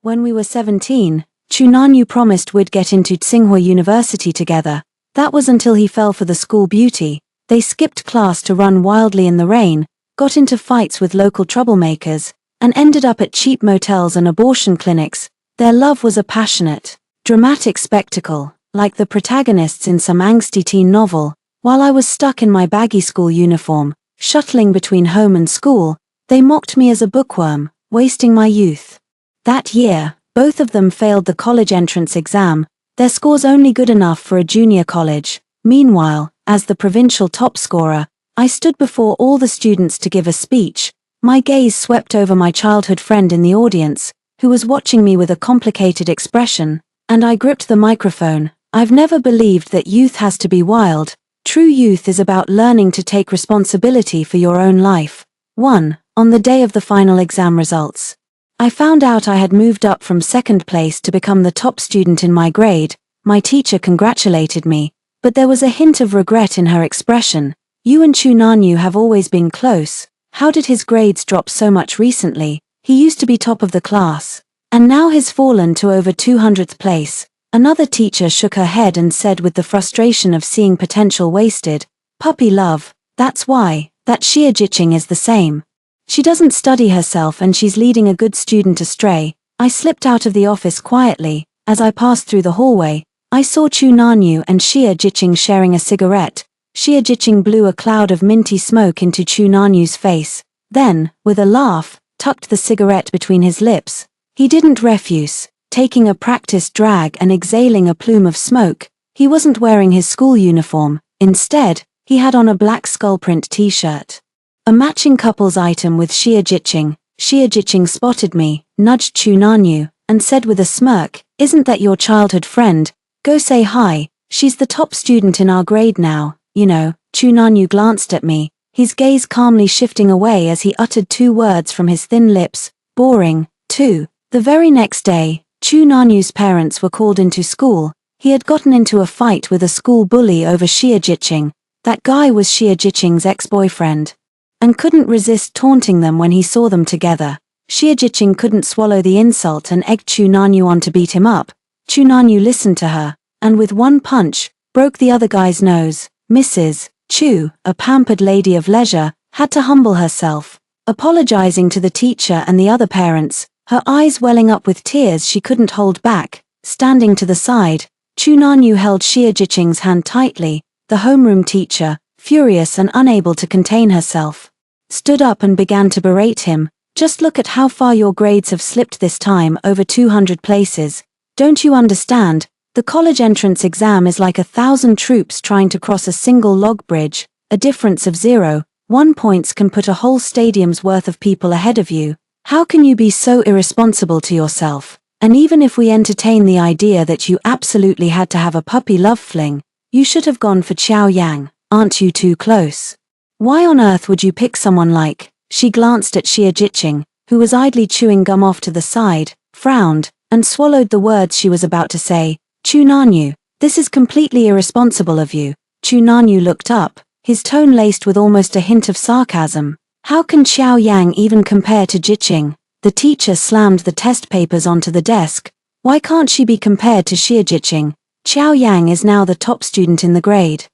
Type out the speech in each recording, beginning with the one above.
When we were 17, Chunanyu promised we'd get into Tsinghua University together. That was until he fell for the school beauty. They skipped class to run wildly in the rain, got into fights with local troublemakers, and ended up at cheap motels and abortion clinics. Their love was a passionate, dramatic spectacle, like the protagonists in some angsty teen novel. While I was stuck in my baggy school uniform, shuttling between home and school, they mocked me as a bookworm, wasting my youth. That year, both of them failed the college entrance exam, their scores only good enough for a junior college. Meanwhile, as the provincial top scorer, I stood before all the students to give a speech. My gaze swept over my childhood friend in the audience, who was watching me with a complicated expression, and I gripped the microphone. I've never believed that youth has to be wild. True youth is about learning to take responsibility for your own life. 1. On the day of the final exam results, I found out I had moved up from second place to become the top student in my grade. My teacher congratulated me, but there was a hint of regret in her expression. You and Chunanyu have always been close. How did his grades drop so much recently? He used to be top of the class, and now has fallen to over 200th place. Another teacher shook her head and said with the frustration of seeing potential wasted, puppy love, that's why, that Xiajiqing is the same. She doesn't study herself and she's leading a good student astray. I slipped out of the office quietly. As I passed through the hallway, I saw Chunanyu and Xiajiqing sharing a cigarette. Xiajiqing blew a cloud of minty smoke into Chunanyu's face, then, with a laugh, tucked the cigarette between his lips. He didn't refuse, taking a practiced drag and exhaling a plume of smoke. He wasn't wearing his school uniform. Instead, he had on a black skullprint t-shirt. A matching couple's item with Xiajiqing. Xiajiqing spotted me, nudged Chunanyu, and said with a smirk, "Isn't that your childhood friend? Go say hi, she's the top student in our grade now, you know." Chunanyu glanced at me, his gaze calmly shifting away as he uttered two words from his thin lips, boring. 2. The very next day, Chunanyu's parents were called into school. He had gotten into a fight with a school bully over Xiajiqing. That guy was Xiajiqing's ex-boyfriend, and couldn't resist taunting them when he saw them together. Xiajiqing couldn't swallow the insult and egged Chunanyu on to beat him up. Chunanyu listened to her, and with one punch, broke the other guy's nose. Mrs. Chu, a pampered lady of leisure, had to humble herself, apologizing to the teacher and the other parents, her eyes welling up with tears she couldn't hold back. Standing to the side, Chunanyu held Xiajiqing's hand tightly. The homeroom teacher, furious and unable to contain herself, stood up and began to berate him. "Just look at how far your grades have slipped this time, over 200 places. Don't you understand? The college entrance exam is like 1,000 troops trying to cross a single log bridge. A difference of 0.1 points can put a whole stadium's worth of people ahead of you. How can you be so irresponsible to yourself? And even if we entertain the idea that you absolutely had to have a puppy love fling, you should have gone for Qiao Yang. Aren't you too close? Why on earth would you pick someone like..." She glanced at Xiajiqing, who was idly chewing gum off to the side, frowned, and swallowed the words she was about to say. "Chunanyu, this is completely irresponsible of you." Chunanyu looked up, his tone laced with almost a hint of sarcasm. "How can Qiao Yang even compare to Jiqing?" The teacher slammed the test papers onto the desk. "Why can't she be compared to Xiajiqing? Qiao Yang is now the top student in the grade."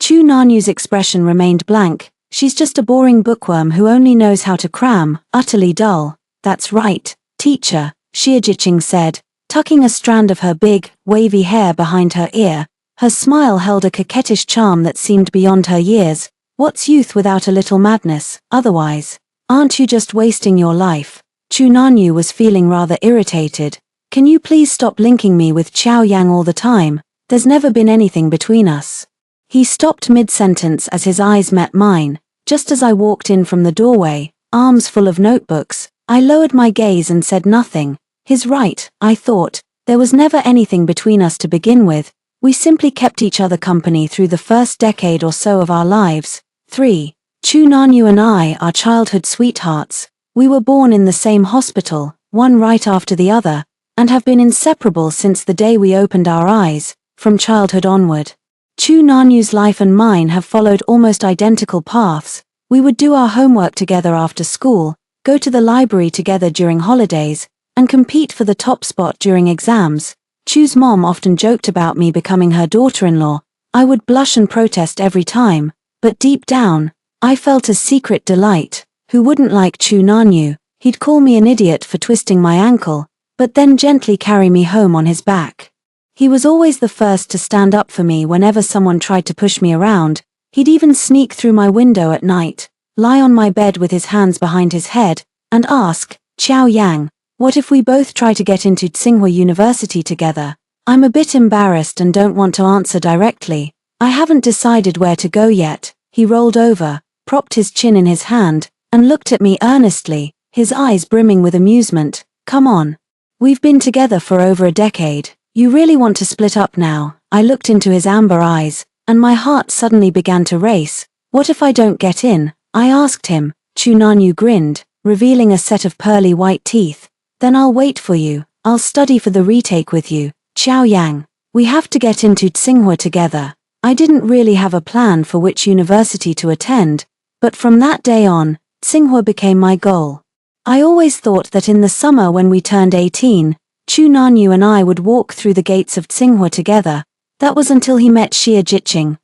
Chunanyu's expression remained blank. "She's just a boring bookworm who only knows how to cram, utterly dull." "That's right, teacher," Xiajiqing said, tucking a strand of her big, wavy hair behind her ear. Her smile held a coquettish charm that seemed beyond her years. "What's youth without a little madness, otherwise? Aren't you just wasting your life?" Chunanyu was feeling rather irritated. "Can you please stop linking me with Qiao Yang all the time? There's never been anything between us." He stopped mid-sentence as his eyes met mine. Just as I walked in from the doorway, arms full of notebooks, I lowered my gaze and said nothing. He's right, I thought. There was never anything between us to begin with. We simply kept each other company through the first decade or so of our lives. 3. Chunanyu and I are childhood sweethearts. We were born in the same hospital, one right after the other, and have been inseparable since the day we opened our eyes, from childhood onward. Chunanyu's life and mine have followed almost identical paths. We would do our homework together after school, go to the library together during holidays, and compete for the top spot during exams. Chu's mom often joked about me becoming her daughter-in-law. I would blush and protest every time, but deep down, I felt a secret delight. Who wouldn't like Chu Nanyu? He'd call me an idiot for twisting my ankle, but then gently carry me home on his back. He was always the first to stand up for me whenever someone tried to push me around. He'd even sneak through my window at night, lie on my bed with his hands behind his head, and ask, "Xiao Yang, what if we both try to get into Tsinghua University together?" I'm a bit embarrassed and don't want to answer directly. I haven't decided where to go yet. He rolled over, propped his chin in his hand, and looked at me earnestly, his eyes brimming with amusement. Come on. We've been together for over a decade. You really want to split up now? I looked into his amber eyes, and my heart suddenly began to race. What if I don't get in? I asked him. Chu Nanyu grinned, revealing a set of pearly white teeth. Then I'll wait for you. I'll study for the retake with you. Xiao Yang. We have to get into Tsinghua together. I didn't really have a plan for which university to attend, but from that day on, Tsinghua became my goal. I always thought that in the summer when we turned 18, Chu Nanyu and I would walk through the gates of Tsinghua together. That was until he met Xia Jiqing.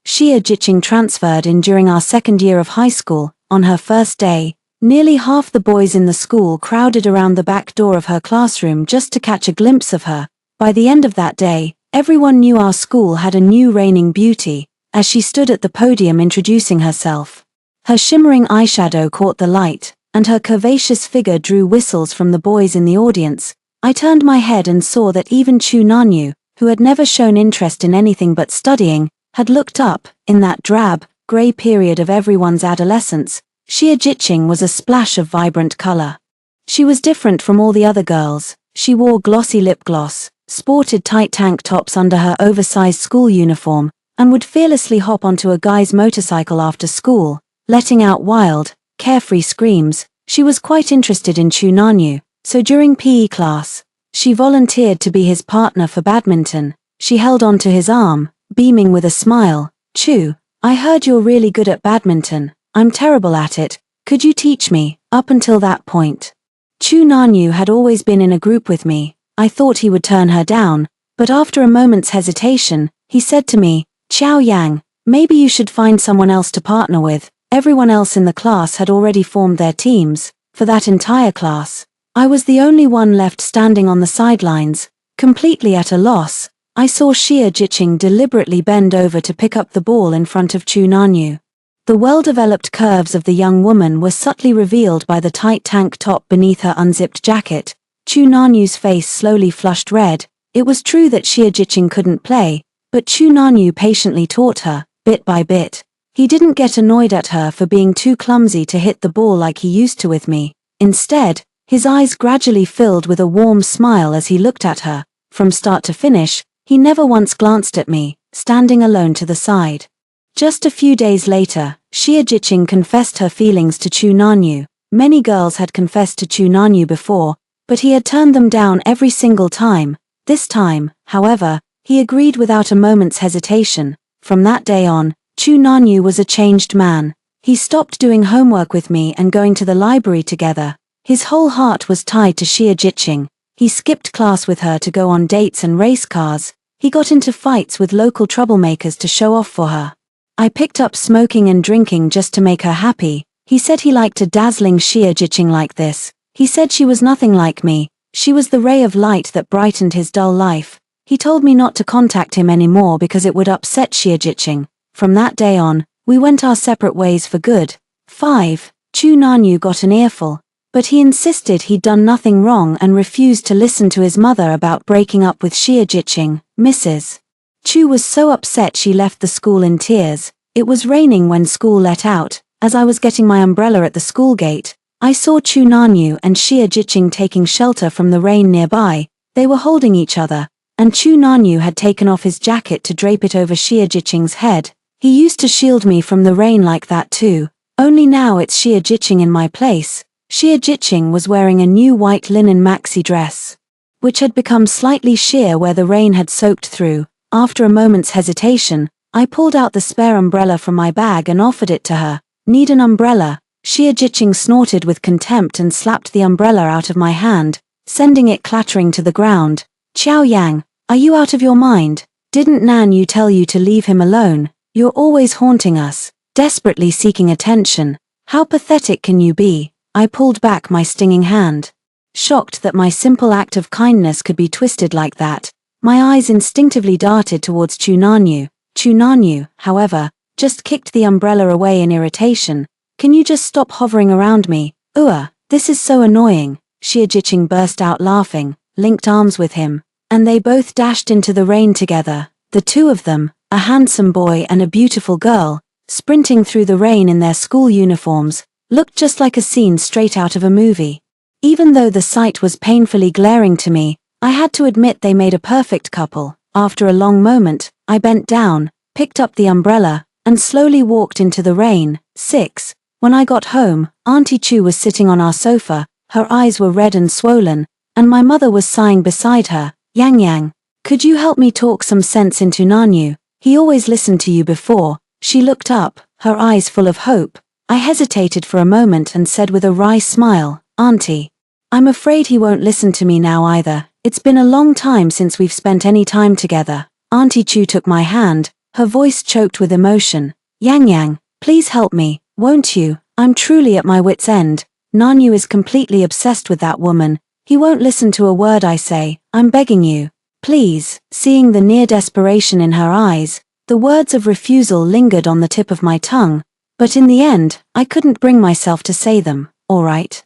Xia Jiqing transferred in during our second year of high school. On her first day, nearly half the boys in the school crowded around the back door of her classroom just to catch a glimpse of her. By the end of that day, everyone knew our school had a new reigning beauty, as she stood at the podium introducing herself. Her shimmering eyeshadow caught the light, and her curvaceous figure drew whistles from the boys in the audience. I turned my head and saw that even Chu Nanyu, who had never shown interest in anything but studying, had looked up. In that drab, grey period of everyone's adolescence, Xia Jiqing was a splash of vibrant color. She was different from all the other girls. She wore glossy lip gloss, sported tight tank tops under her oversized school uniform, and would fearlessly hop onto a guy's motorcycle after school, letting out wild, carefree screams. She was quite interested in Chu Nanyu, so during PE class, she volunteered to be his partner for badminton. She held onto his arm, beaming with a smile. Chu, I heard you're really good at badminton. I'm terrible at it. Could you teach me? Up until that point, Chu Nanyu had always been in a group with me. I thought he would turn her down, but after a moment's hesitation, he said to me, "Xiao Yang, maybe you should find someone else to partner with." Everyone else in the class had already formed their teams. For that entire class, I was the only one left standing on the sidelines, completely at a loss. I saw Xia Jiqing deliberately bend over to pick up the ball in front of Chu Nanyu. The well-developed curves of the young woman were subtly revealed by the tight tank top beneath her unzipped jacket. Chu Nanyu's face slowly flushed red. It was true that Xia Jiqing couldn't play, but Chu Nanyu patiently taught her, bit by bit. He didn't get annoyed at her for being too clumsy to hit the ball like he used to with me. Instead, his eyes gradually filled with a warm smile as he looked at her. From start to finish, he never once glanced at me, standing alone to the side. Just a few days later, Xia Jiqing confessed her feelings to Chu Nanyu. Many girls had confessed to Chu Nanyu before, but he had turned them down every single time. This time, however, he agreed without a moment's hesitation. From that day on, Chu Nanyu was a changed man. He stopped doing homework with me and going to the library together. His whole heart was tied to Xia Jiqing. He skipped class with her to go on dates and race cars. He got into fights with local troublemakers to show off for her. I picked up smoking and drinking just to make her happy. He said he liked a dazzling Xia Jiqing like this. He said she was nothing like me. She was the ray of light that brightened his dull life. He told me not to contact him anymore because it would upset Xia Jiqing. From that day on, we went our separate ways for good. 5. Chu Nanyu got an earful, but he insisted he'd done nothing wrong and refused to listen to his mother about breaking up with Xia Jiqing. Mrs. Chu was so upset she left the school in tears. It was raining when school let out. As I was getting my umbrella at the school gate, I saw Chu Nanyu and Xia Jiqing taking shelter from the rain nearby. They were holding each other, and Chu Nanyu had taken off his jacket to drape it over Xia Jiqing's head. He used to shield me from the rain like that too, only now it's Xia Jiqing in my place. Xia Jiqing was wearing a new white linen maxi dress, which had become slightly sheer where the rain had soaked through. After a moment's hesitation, I pulled out the spare umbrella from my bag and offered it to her. Need an umbrella? Xia Jiqing snorted with contempt and slapped the umbrella out of my hand. sending it clattering to the ground. Qiao Yang, are you out of your mind? Didn't Nan Yu tell you to leave him alone? You're always haunting us, desperately seeking attention. How pathetic can you be? I pulled back my stinging hand. Shocked that my simple act of kindness could be twisted like that, my eyes instinctively darted towards Chu Nanyu. Chu Nanyu, however, just kicked the umbrella away in irritation. Can you just stop hovering around me? This is so annoying. Xie Jiqing burst out laughing, linked arms with him, and they both dashed into the rain together. The two of them, a handsome boy and a beautiful girl, sprinting through the rain in their school uniforms, looked just like a scene straight out of a movie. Even though the sight was painfully glaring to me, I had to admit they made a perfect couple. After a long moment, I bent down, picked up the umbrella, and slowly walked into the rain. 6. When I got home, Auntie Chu was sitting on our sofa, her eyes were red and swollen, and my mother was sighing beside her. Yang Yang, could you help me talk some sense into Nanyu? He always listened to you before. She looked up, her eyes full of hope. I hesitated for a moment and said with a wry smile, Auntie, I'm afraid he won't listen to me now either. It's been a long time since we've spent any time together. Auntie Chu took my hand, her voice choked with emotion. Yang Yang, please help me, won't you? I'm truly at my wit's end. Nanyu is completely obsessed with that woman. He won't listen to a word I say. I'm begging you. Please. Seeing the near desperation in her eyes, the words of refusal lingered on the tip of my tongue, but in the end, I couldn't bring myself to say them. All right.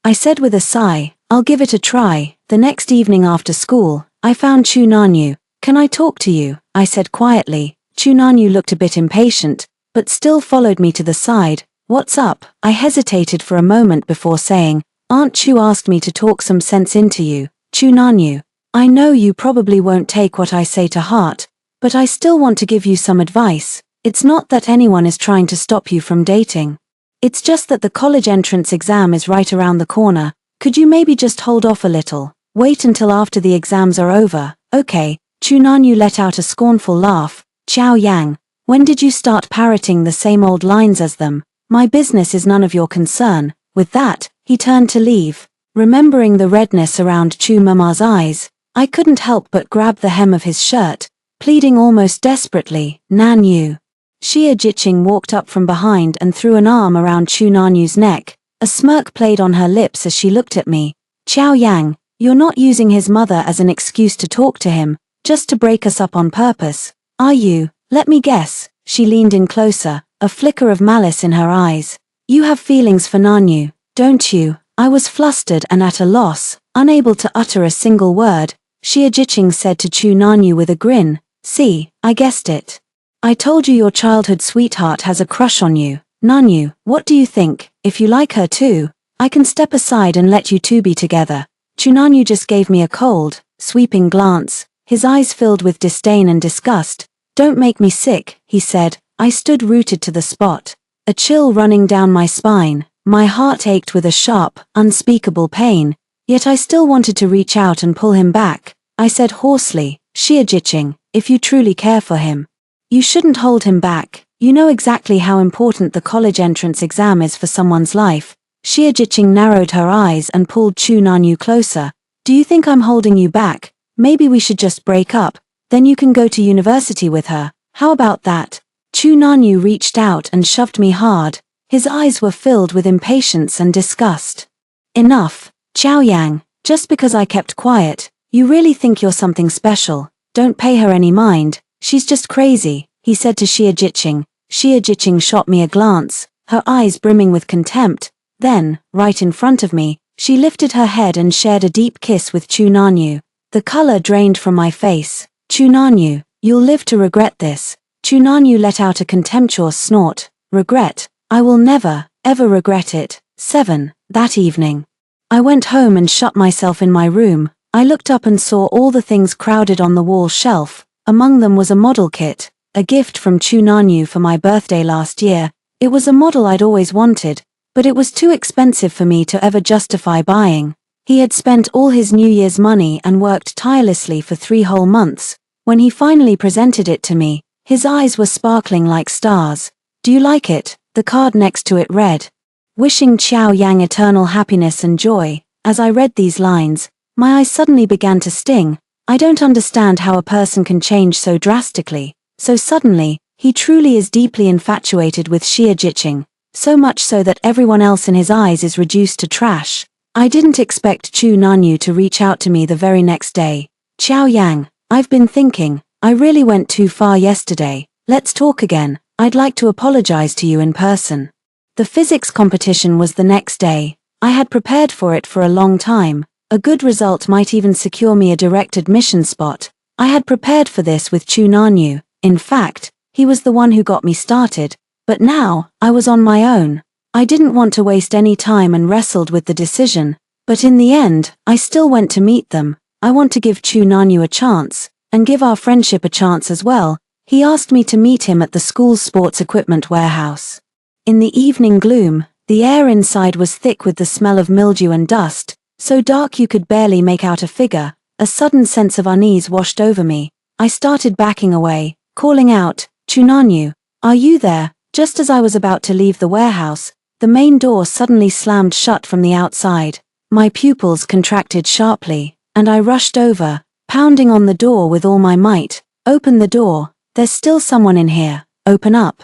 I said with a sigh, I'll give it a try. The next evening after school, I found Chu Nanyu. Can I talk to you? I said quietly. Chu Nanyu looked a bit impatient, but still followed me to the side. What's up? I hesitated for a moment before saying, Aunt Chu asked me to talk some sense into you. Chu Nanyu, I know you probably won't take what I say to heart, but I still want to give you some advice. It's not that anyone is trying to stop you from dating. It's just that the college entrance exam is right around the corner. Could you maybe just hold off a little? Wait until after the exams are over. Okay. Chu Nanyu let out a scornful laugh. Qiao Yang, when did you start parroting the same old lines as them? My business is none of your concern. With that, he turned to leave. Remembering the redness around Chu Mama's eyes, I couldn't help but grab the hem of his shirt, pleading almost desperately, Nan Yu. Xie Jiqing walked up from behind and threw an arm around Chu Nanyu's neck. A smirk played on her lips as she looked at me. Qiao Yang, you're not using his mother as an excuse to talk to him, just to break us up on purpose, are you? Let me guess. She leaned in closer, a flicker of malice in her eyes. You have feelings for Nanyu, don't you? I was flustered and at a loss, unable to utter a single word. Xie Jiqing said to Chu Nanyu with a grin, see, I guessed it. I told you your childhood sweetheart has a crush on you. Nanyu, what do you think? If you like her too, I can step aside and let you two be together. Chu Nanyu just gave me a cold, sweeping glance, his eyes filled with disdain and disgust. Don't make me sick, he said. I stood rooted to the spot, a chill running down my spine. My heart ached with a sharp, unspeakable pain, yet I still wanted to reach out and pull him back. I said hoarsely, Xie Jiqing, if you truly care for him, you shouldn't hold him back. You know exactly how important the college entrance exam is for someone's life. Xie Jiqing narrowed her eyes and pulled Chu Nanyu closer. Do you think I'm holding you back? Maybe we should just break up, then you can go to university with her. How about that? Chu Nanyu reached out and shoved me hard. His eyes were filled with impatience and disgust. Enough, Qiao Yang, just because I kept quiet, you really think you're something special. Don't pay her any mind, she's just crazy, he said to Xie Jiqing. Xie Jiqing shot me a glance, her eyes brimming with contempt. Then, right in front of me, she lifted her head and shared a deep kiss with Chu Nanyu. The color drained from my face. Chu Nanyu, you'll live to regret this. Chu Nanyu let out a contemptuous snort. Regret? I will never, ever regret it. 7. That evening, I went home and shut myself in my room. I looked up and saw all the things crowded on the wall shelf. Among them was a model kit, a gift from Chu Nanyu for my birthday last year. It was a model I'd always wanted, but it was too expensive for me to ever justify buying. He had spent all his New Year's money and worked tirelessly for 3 whole months. When he finally presented it to me, his eyes were sparkling like stars. Do you like it? The card next to it read. Wishing Qiao Yang eternal happiness and joy. As I read these lines, My eyes suddenly began to sting. I don't understand how a person can change so drastically, so suddenly. He truly is deeply infatuated with Xie Jiqing, so much so that everyone else in his eyes is reduced to trash. I didn't expect Chu Nanyu to reach out to me the very next day. Xiao Yang, I've been thinking, I really went too far yesterday. Let's talk again. I'd like to apologize to you in person. The physics competition was the next day. I had prepared for it for a long time. A good result might even secure me a direct admission spot. I had prepared for this with Chu Nanyu. In fact, he was the one who got me started, but now, I was on my own. I didn't want to waste any time and wrestled with the decision, but in the end, I still went to meet them. I want to give Chu Nanyu a chance, and give our friendship a chance as well. He asked me to meet him at the school's sports equipment warehouse. In the evening gloom, the air inside was thick with the smell of mildew and dust, so dark you could barely make out a figure. A sudden sense of unease washed over me. I started backing away, calling out, Chu Nanyu, are you there? Just as I was about to leave the warehouse, the main door suddenly slammed shut from the outside. My pupils contracted sharply, and I rushed over, pounding on the door with all my might. Open the door, there's still someone in here, open up.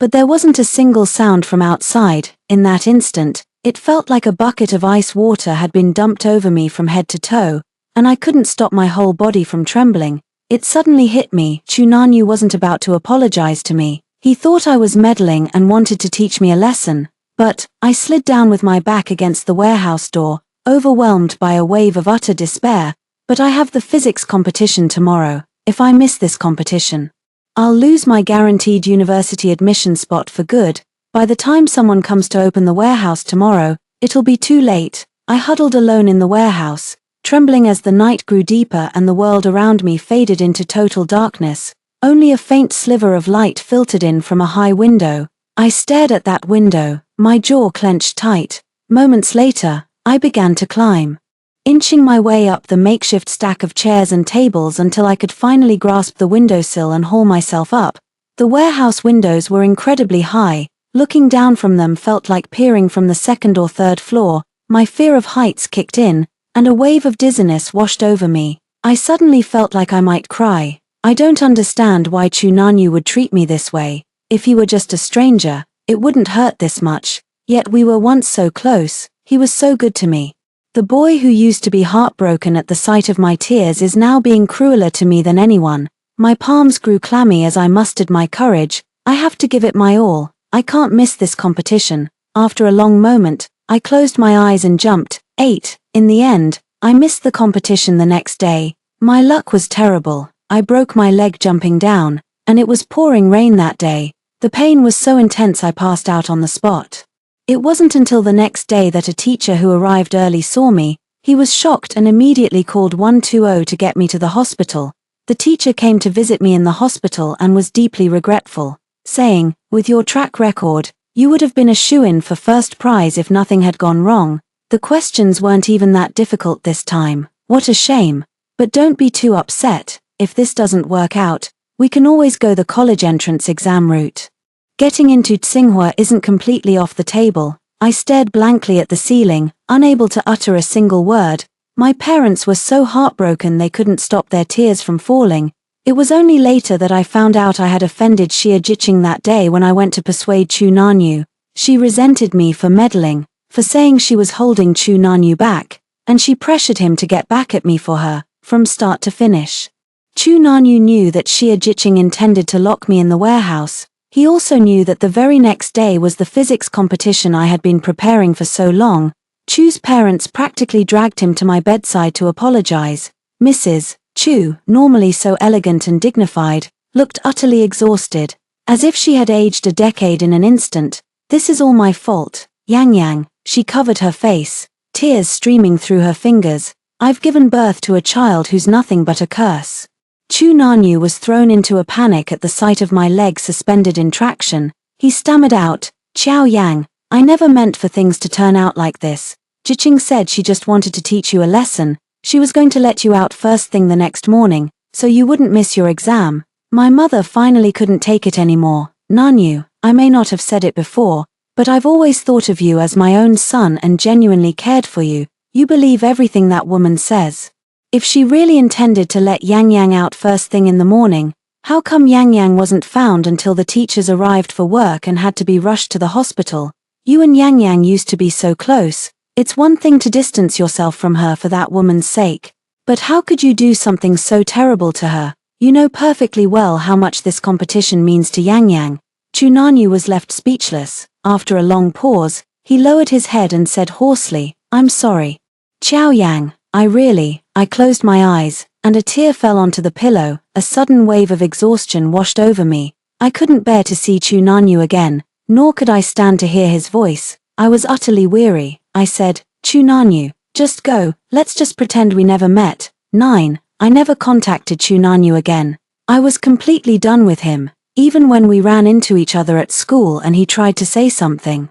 But there wasn't a single sound from outside. In that instant, it felt like a bucket of ice water had been dumped over me from head to toe, and I couldn't stop my whole body from trembling. It suddenly hit me, Chu Nanyu wasn't about to apologize to me. He thought I was meddling and wanted to teach me a lesson. But, I slid down with my back against the warehouse door, overwhelmed by a wave of utter despair. But I have the physics competition tomorrow. If I miss this competition, I'll lose my guaranteed university admission spot for good. By the time someone comes to open the warehouse tomorrow, it'll be too late. I huddled alone in the warehouse, trembling as the night grew deeper and the world around me faded into total darkness. Only a faint sliver of light filtered in from a high window. I stared at that window, my jaw clenched tight. Moments later, I began to climb, inching my way up the makeshift stack of chairs and tables until I could finally grasp the windowsill and haul myself up. The warehouse windows were incredibly high. Looking down from them felt like peering from the second or third floor. My fear of heights kicked in, and a wave of dizziness washed over me. I suddenly felt like I might cry. I don't understand why Chu Nanyu would treat me this way. If he were just a stranger, it wouldn't hurt this much. Yet we were once so close. He was so good to me. The boy who used to be heartbroken at the sight of my tears is now being crueler to me than anyone. My palms grew clammy as I mustered my courage. I have to give it my all. I can't miss this competition. After a long moment, I closed my eyes and jumped. 8. In the end, I missed the competition the next day. My luck was terrible. I broke my leg jumping down, and it was pouring rain that day. The pain was so intense I passed out on the spot. It wasn't until the next day that a teacher who arrived early saw me. He was shocked and immediately called 120 to get me to the hospital. The teacher came to visit me in the hospital and was deeply regretful, saying, with your track record, you would have been a shoo-in for first prize if nothing had gone wrong. The questions weren't even that difficult this time. What a shame. But don't be too upset. If this doesn't work out, we can always go the college entrance exam route. Getting into Tsinghua isn't completely off the table. I stared blankly at the ceiling, unable to utter a single word. My parents were so heartbroken they couldn't stop their tears from falling. It was only later that I found out I had offended Xie Jiqing that day when I went to persuade Chu Nanyu. She resented me for meddling, for saying she was holding Chu Nanyu back, and she pressured him to get back at me for her, from start to finish. Chu Nanyu knew that Xie Jiqing intended to lock me in the warehouse. He also knew that the very next day was the physics competition I had been preparing for so long. Chu's parents practically dragged him to my bedside to apologize. Mrs. Chu, normally so elegant and dignified, looked utterly exhausted, as if she had aged a decade in an instant. This is all my fault, Yang Yang. She covered her face, tears streaming through her fingers. I've given birth to a child who's nothing but a curse. Chu Nanyu was thrown into a panic at the sight of my leg suspended in traction. He stammered out, Xiao Yang, I never meant for things to turn out like this. Jiqing said she just wanted to teach you a lesson. She was going to let you out first thing the next morning, so you wouldn't miss your exam. My mother finally couldn't take it anymore. Nanyu, I may not have said it before, but I've always thought of you as my own son and genuinely cared for you. You believe everything that woman says. If she really intended to let Yang Yang out first thing in the morning, how come Yang Yang wasn't found until the teachers arrived for work and had to be rushed to the hospital? You and Yang Yang used to be so close. It's one thing to distance yourself from her for that woman's sake. But how could you do something so terrible to her? You know perfectly well how much this competition means to Yang Yang. Chunanyu was left speechless. After a long pause, he lowered his head and said hoarsely, "I'm sorry. Xiao Yang, I closed my eyes, and a tear fell onto the pillow. A sudden wave of exhaustion washed over me. I couldn't bear to see Chunanyu again, nor could I stand to hear his voice. I was utterly weary. I said, Chunanyu, just go, let's just pretend we never met." 9. I never contacted Chunanyu again. I was completely done with him, even when we ran into each other at school and he tried to say something.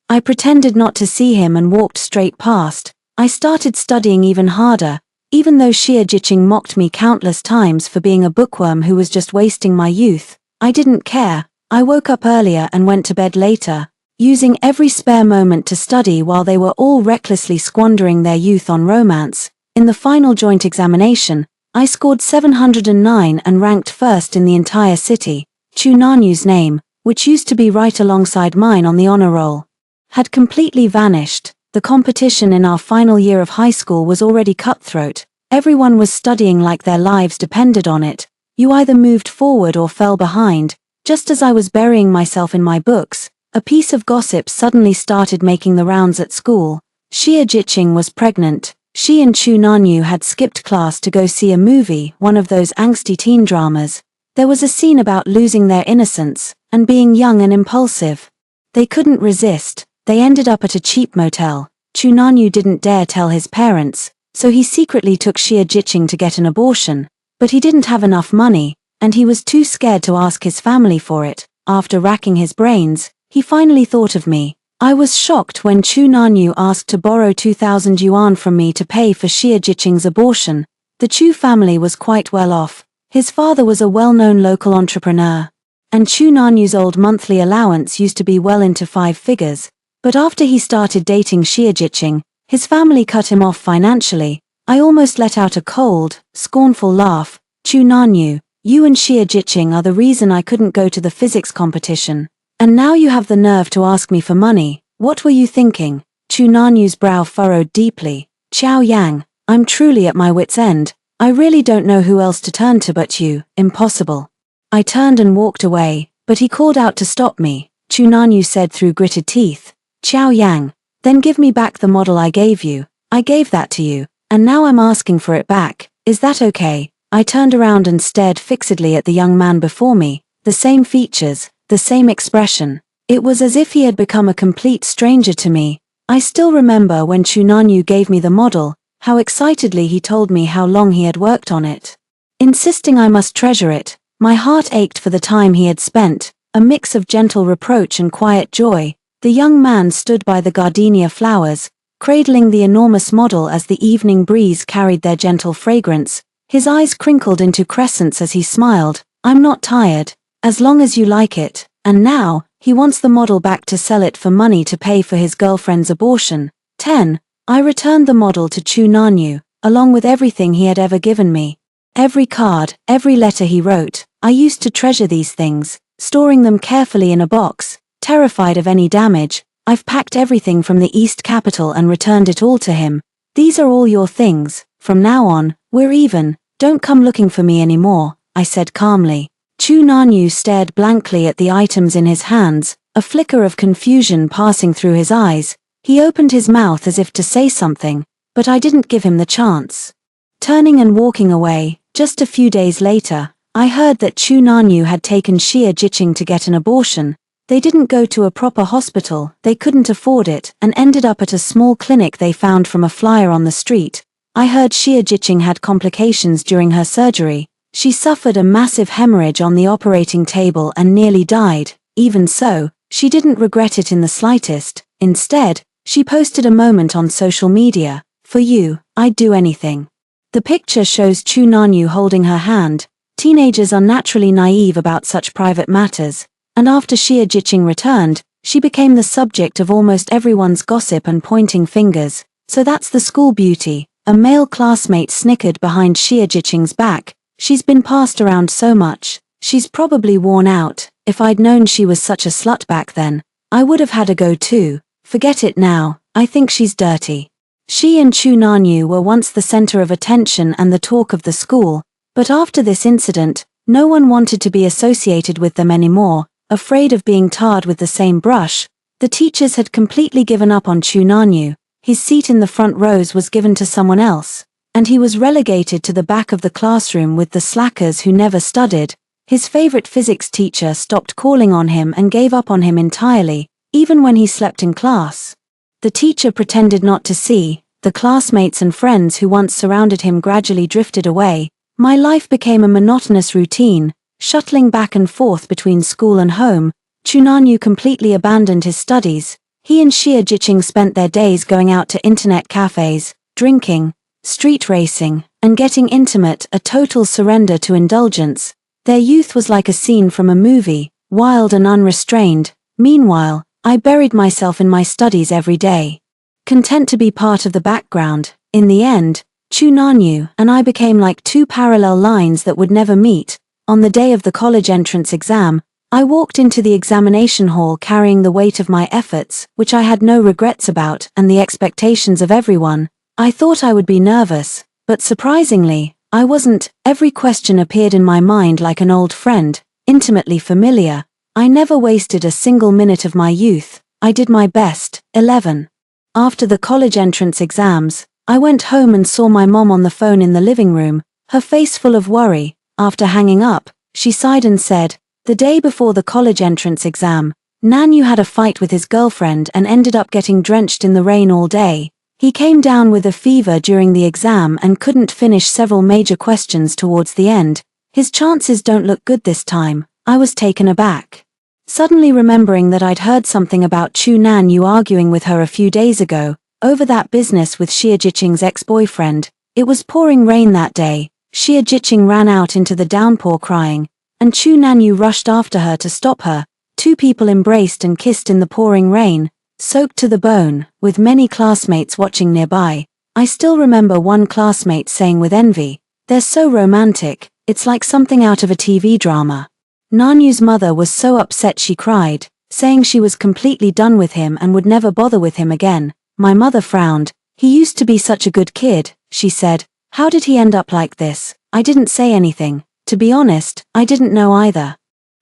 I pretended not to see him and walked straight past. I started studying even harder, even though Xie Jiqing mocked me countless times for being a bookworm who was just wasting my youth. I didn't care. I woke up earlier and went to bed later, using every spare moment to study while they were all recklessly squandering their youth on romance. In the final joint examination, I scored 709 and ranked first in the entire city. Chunanyu's name, which used to be right alongside mine on the honor roll, had completely vanished. The competition in our final year of high school was already cutthroat. Everyone was studying like their lives depended on it. You either moved forward or fell behind. Just as I was burying myself in my books, a piece of gossip suddenly started making the rounds at school. Xie Jiqing was pregnant. She and Chunanyu had skipped class to go see a movie, one of those angsty teen dramas. There was a scene about losing their innocence and being young and impulsive. They couldn't resist. They ended up at a cheap motel. Chunanyu didn't dare tell his parents, so he secretly took Xie Jiqing to get an abortion. But he didn't have enough money, and he was too scared to ask his family for it. After racking his brains, he finally thought of me. I was shocked when Chunanyu asked to borrow 2,000 yuan from me to pay for Xie Jiqing's abortion. The Chu family was quite well off. His father was a well-known local entrepreneur, and Chunanyu's old monthly allowance used to be well into 5 figures. But after he started dating Xie Jiqing, his family cut him off financially. I almost let out a cold, scornful laugh. Chunanyu, you and Xie Jiqing are the reason I couldn't go to the physics competition. And now you have the nerve to ask me for money. What were you thinking? Chunanyu's brow furrowed deeply. Xiao Yang, I'm truly at my wit's end. I really don't know who else to turn to but you. Impossible. I turned and walked away, but he called out to stop me. Chunanyu said through gritted teeth, Xiao Yang, then give me back the model I gave you. I gave that to you, and now I'm asking for it back. Is that okay? I turned around and stared fixedly at the young man before me. The same features, the same expression. It was as if he had become a complete stranger to me. I still remember when Chunanyu gave me the model, how excitedly he told me how long he had worked on it, insisting I must treasure it. My heart ached for the time he had spent, a mix of gentle reproach and quiet joy. The young man stood by the gardenia flowers, cradling the enormous model as the evening breeze carried their gentle fragrance. His eyes crinkled into crescents as he smiled. I'm not tired, as long as you like it. And now, he wants the model back to sell it for money to pay for his girlfriend's abortion. 10. I returned the model to Chunanyu, along with everything he had ever given me. Every card, every letter he wrote. I used to treasure these things, storing them carefully in a box. Terrified of any damage, I've packed everything from the East Capital and returned it all to him. These are all your things. From now on, we're even. Don't come looking for me anymore, I said calmly. Chunanyu stared blankly at the items in his hands, a flicker of confusion passing through his eyes. He opened his mouth as if to say something, but I didn't give him the chance. Turning and walking away, just a few days later, I heard that Chunanyu had taken Xie Jiqing to get an abortion. They didn't go to a proper hospital, they couldn't afford it, and ended up at a small clinic they found from a flyer on the street. I heard Xie Jiqing had complications during her surgery. She suffered a massive hemorrhage on the operating table and nearly died. Even so, she didn't regret it in the slightest. Instead, she posted a moment on social media. For you, I'd do anything. The picture shows Chunanyu holding her hand. Teenagers are naturally naive about such private matters. And after Xie Jiqing returned, she became the subject of almost everyone's gossip and pointing fingers. "So that's the school beauty," a male classmate snickered behind Xie Jiqing's back. "She's been passed around so much. She's probably worn out. If I'd known she was such a slut back then, I would have had a go too. Forget it now, I think she's dirty." She and Chu Nanyu were once the center of attention and the talk of the school, but after this incident, no one wanted to be associated with them anymore, afraid of being tarred with the same brush. The teachers had completely given up on Chu Nanyu. His seat in the front rows was given to someone else, and he was relegated to the back of the classroom with the slackers who never studied. His favorite physics teacher stopped calling on him and gave up on him entirely, even when he slept in class. The teacher pretended not to see. The classmates and friends who once surrounded him gradually drifted away. My life became a monotonous routine, shuttling back and forth between school and home. Chu Nanyu completely abandoned his studies. He and Xie Jiqing spent their days going out to internet cafes, drinking, street racing, and getting intimate, a total surrender to indulgence. Their youth was like a scene from a movie, wild and unrestrained. Meanwhile, I buried myself in my studies every day, content to be part of the background. In the end, Chu Nanyu and I became like two parallel lines that would never meet. On the day of the college entrance exam, I walked into the examination hall carrying the weight of my efforts, which I had no regrets about, and the expectations of everyone. I thought I would be nervous, but surprisingly, I wasn't. Every question appeared in my mind like an old friend, intimately familiar. I never wasted a single minute of my youth. I did my best. 11. After the college entrance exams, I went home and saw my mom on the phone in the living room, her face full of worry. After hanging up, she sighed and said, "The day before the college entrance exam, Nanyu had a fight with his girlfriend and ended up getting drenched in the rain all day. He came down with a fever during the exam and couldn't finish several major questions towards the end. His chances don't look good this time." I was taken aback, suddenly remembering that I'd heard something about Chu Nanyu arguing with her a few days ago, over that business with Xie Jiqing's ex-boyfriend. It was pouring rain that day. Xie Jiqing ran out into the downpour crying, and Chu Nanyu rushed after her to stop her. Two people embraced and kissed in the pouring rain, soaked to the bone, with many classmates watching nearby. I still remember one classmate saying with envy, "They're so romantic, it's like something out of a TV drama." Nanyu's mother was so upset she cried, saying she was completely done with him and would never bother with him again. My mother frowned. "He used to be such a good kid," she said. "How did he end up like this?" I didn't say anything. To be honest, I didn't know either.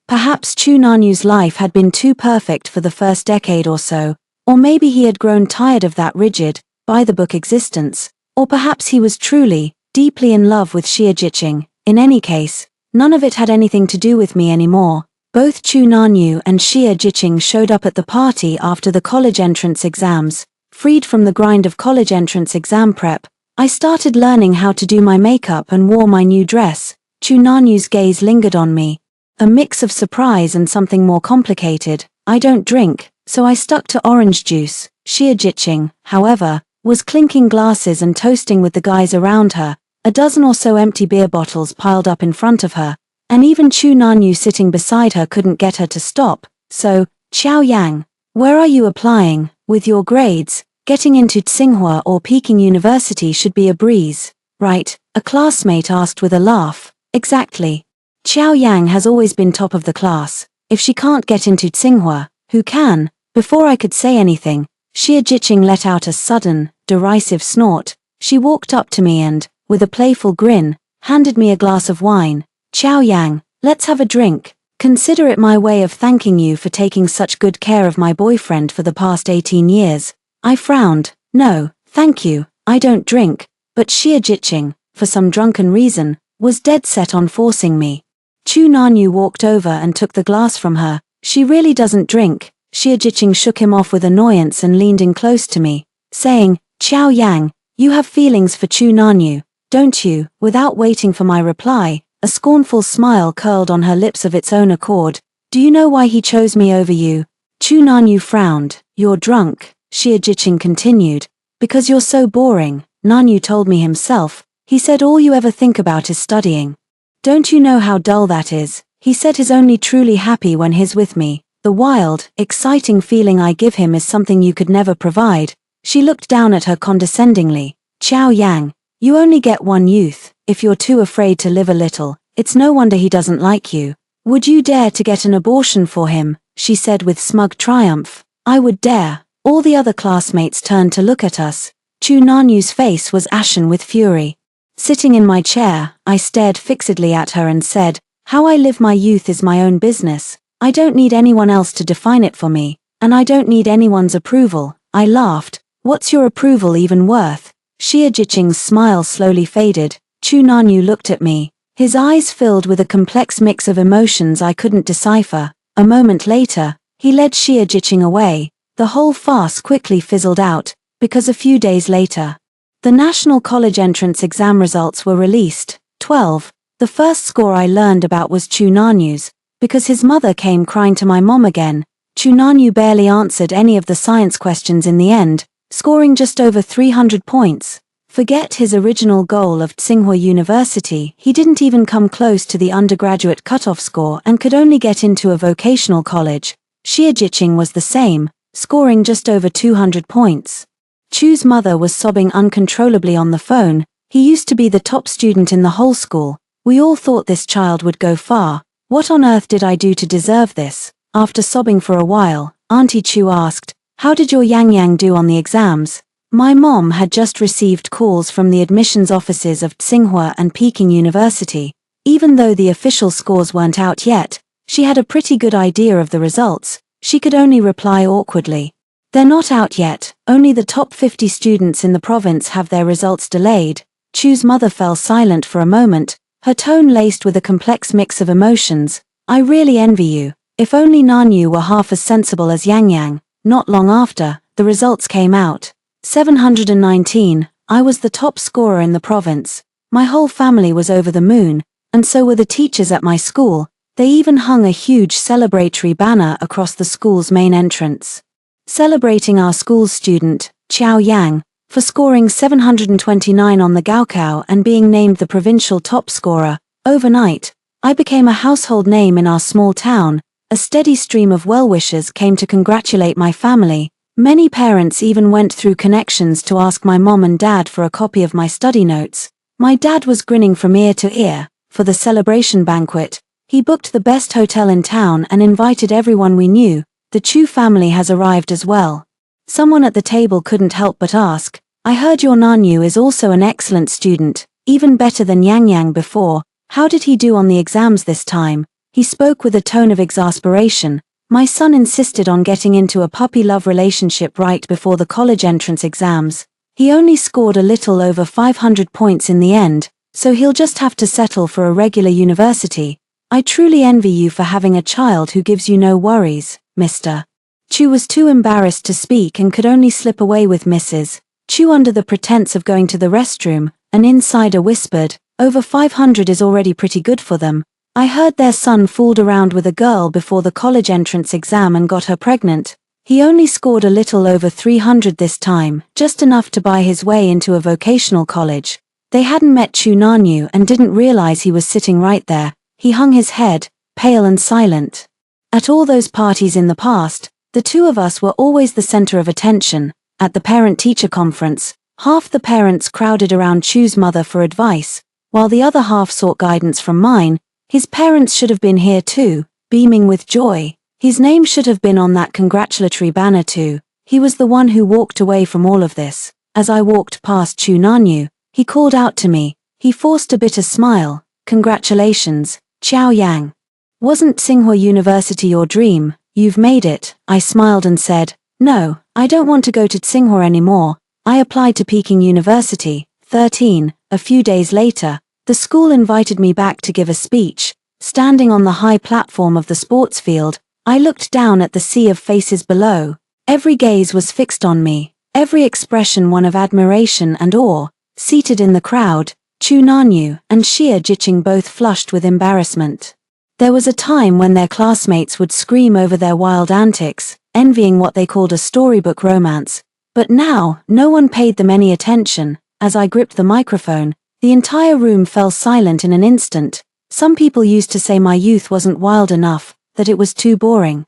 Perhaps Chu Nanyu's life had been too perfect for the first decade or so, or maybe he had grown tired of that rigid, by-the-book existence, or perhaps he was truly, deeply in love with Xie Jiqing. In any case, none of it had anything to do with me anymore. Both Chu Nanyu and Xie Jiqing showed up at the party after the college entrance exams. Freed from the grind of college entrance exam prep, I started learning how to do my makeup and wore my new dress. Chu Nanyu's gaze lingered on me, a mix of surprise and something more complicated. I don't drink, so I stuck to orange juice. Xie Jiqing, however, was clinking glasses and toasting with the guys around her, a dozen or so empty beer bottles piled up in front of her, and even Chu Nanyu sitting beside her couldn't get her to stop. "So, Xiao Yang, where are you applying? With your grades, getting into Tsinghua or Peking University should be a breeze, right?" a classmate asked with a laugh. "Exactly. Xiao Yang has always been top of the class. If she can't get into Tsinghua, who can?" Before I could say anything, Xie Jiqing let out a sudden, derisive snort. She walked up to me and, with a playful grin, handed me a glass of wine. "Xiao Yang, let's have a drink. Consider it my way of thanking you for taking such good care of my boyfriend for the past 18 years. I frowned. "No, thank you, I don't drink," but Xie Jiqing, for some drunken reason, was dead set on forcing me. Chu Nanyu walked over and took the glass from her. "She really doesn't drink." Xie Jiqing shook him off with annoyance and leaned in close to me, saying, "Xiao Yang, you have feelings for Chu Nanyu, don't you?" Without waiting for my reply, a scornful smile curled on her lips of its own accord. "Do you know why he chose me over you?" Chu Nanyu frowned. "You're drunk," Xie Jiqing continued. "Because you're so boring," Nanyu told me himself. "He said all you ever think about is studying. Don't you know how dull that is?" He said he's only truly happy when he's with me. "The wild, exciting feeling I give him is something you could never provide." She looked down at her condescendingly. Qiao Yang, you only get one youth. If you're too afraid to live a little, it's no wonder he doesn't like you. Would you dare to get an abortion for him? She said with smug triumph. I would dare. All the other classmates turned to look at us. Chu Nanyu's face was ashen with fury. Sitting in my chair, I stared fixedly at her and said, how I live my youth is my own business. I don't need anyone else to define it for me, and I don't need anyone's approval. I laughed. What's your approval even worth? Xie Jiqing's smile slowly faded. Chu Nanyu looked at me. His eyes filled with a complex mix of emotions I couldn't decipher. A moment later, he led Xie Jiqing away. The whole farce quickly fizzled out, because a few days later, the National College Entrance Exam results were released. 12. The first score I learned about was Chu Nanyu's, because his mother came crying to my mom again. Chu Nanyu barely answered any of the science questions in the end, scoring just over 300 points. Forget his original goal of Tsinghua University, he didn't even come close to the undergraduate cutoff score and could only get into a vocational college. Xie Jiqing was the same, scoring just over 200 points. Chu's mother was sobbing uncontrollably on the phone. He used to be the top student in the whole school. We all thought this child would go far. What on earth did I do to deserve this? After sobbing for a while, Auntie Chu asked, how did your Yang Yang do on the exams? My mom had just received calls from the admissions offices of Tsinghua and Peking University. Even though the official scores weren't out yet, she had a pretty good idea of the results. She could only reply awkwardly. They're not out yet, only the top 50 students in the province have their results delayed. Chu's mother fell silent for a moment, her tone laced with a complex mix of emotions. I really envy you. If only Nanyu were half as sensible as Yang Yang. Not long after, the results came out. 719, I was the top scorer in the province. My whole family was over the moon, and so were the teachers at my school. They even hung a huge celebratory banner across the school's main entrance, celebrating our school's student, Qiao Yang, for scoring 729 on the Gaokao and being named the provincial top scorer. Overnight, I became a household name in our small town. A steady stream of well-wishers came to congratulate my family. Many parents even went through connections to ask my mom and dad for a copy of my study notes. My dad was grinning from ear to ear. For the celebration banquet, he booked the best hotel in town and invited everyone we knew. The Chu family has arrived as well. Someone at the table couldn't help but ask, I heard your Nanyu is also an excellent student, even better than Yang Yang before. How did he do on the exams this time? He spoke with a tone of exasperation. My son insisted on getting into a puppy-love relationship right before the college entrance exams. He only scored a little over 500 points in the end, so he'll just have to settle for a regular university. I truly envy you for having a child who gives you no worries, Mr. Chu was too embarrassed to speak and could only slip away with Mrs. Chu under the pretense of going to the restroom. An insider whispered, over 500 is already pretty good for them. I heard their son fooled around with a girl before the college entrance exam and got her pregnant. He only scored a little over 300 this time, just enough to buy his way into a vocational college. They hadn't met Chu Nanyu and didn't realize he was sitting right there. He hung his head, pale and silent. At all those parties in the past, the two of us were always the center of attention. At the parent-teacher conference, half the parents crowded around Chu's mother for advice, while the other half sought guidance from mine. His parents should have been here too, beaming with joy. His name should have been on that congratulatory banner too. He was the one who walked away from all of this. As I walked past Chu Nanyu, he called out to me. He forced a bitter smile. Congratulations, Qiao Yang. Wasn't Tsinghua University your dream? You've made it. I smiled and said, no, I don't want to go to Tsinghua anymore. I applied to Peking University. 13. A few days later, the school invited me back to give a speech. Standing on the high platform of the sports field, I looked down at the sea of faces below. Every gaze was fixed on me, every expression one of admiration and awe. Seated in the crowd, Chu Nanyu and Xie Jiqing both flushed with embarrassment. There was a time when their classmates would scream over their wild antics, envying what they called a storybook romance. But now, no one paid them any attention. As I gripped the microphone, the entire room fell silent in an instant. Some people used to say my youth wasn't wild enough, that it was too boring,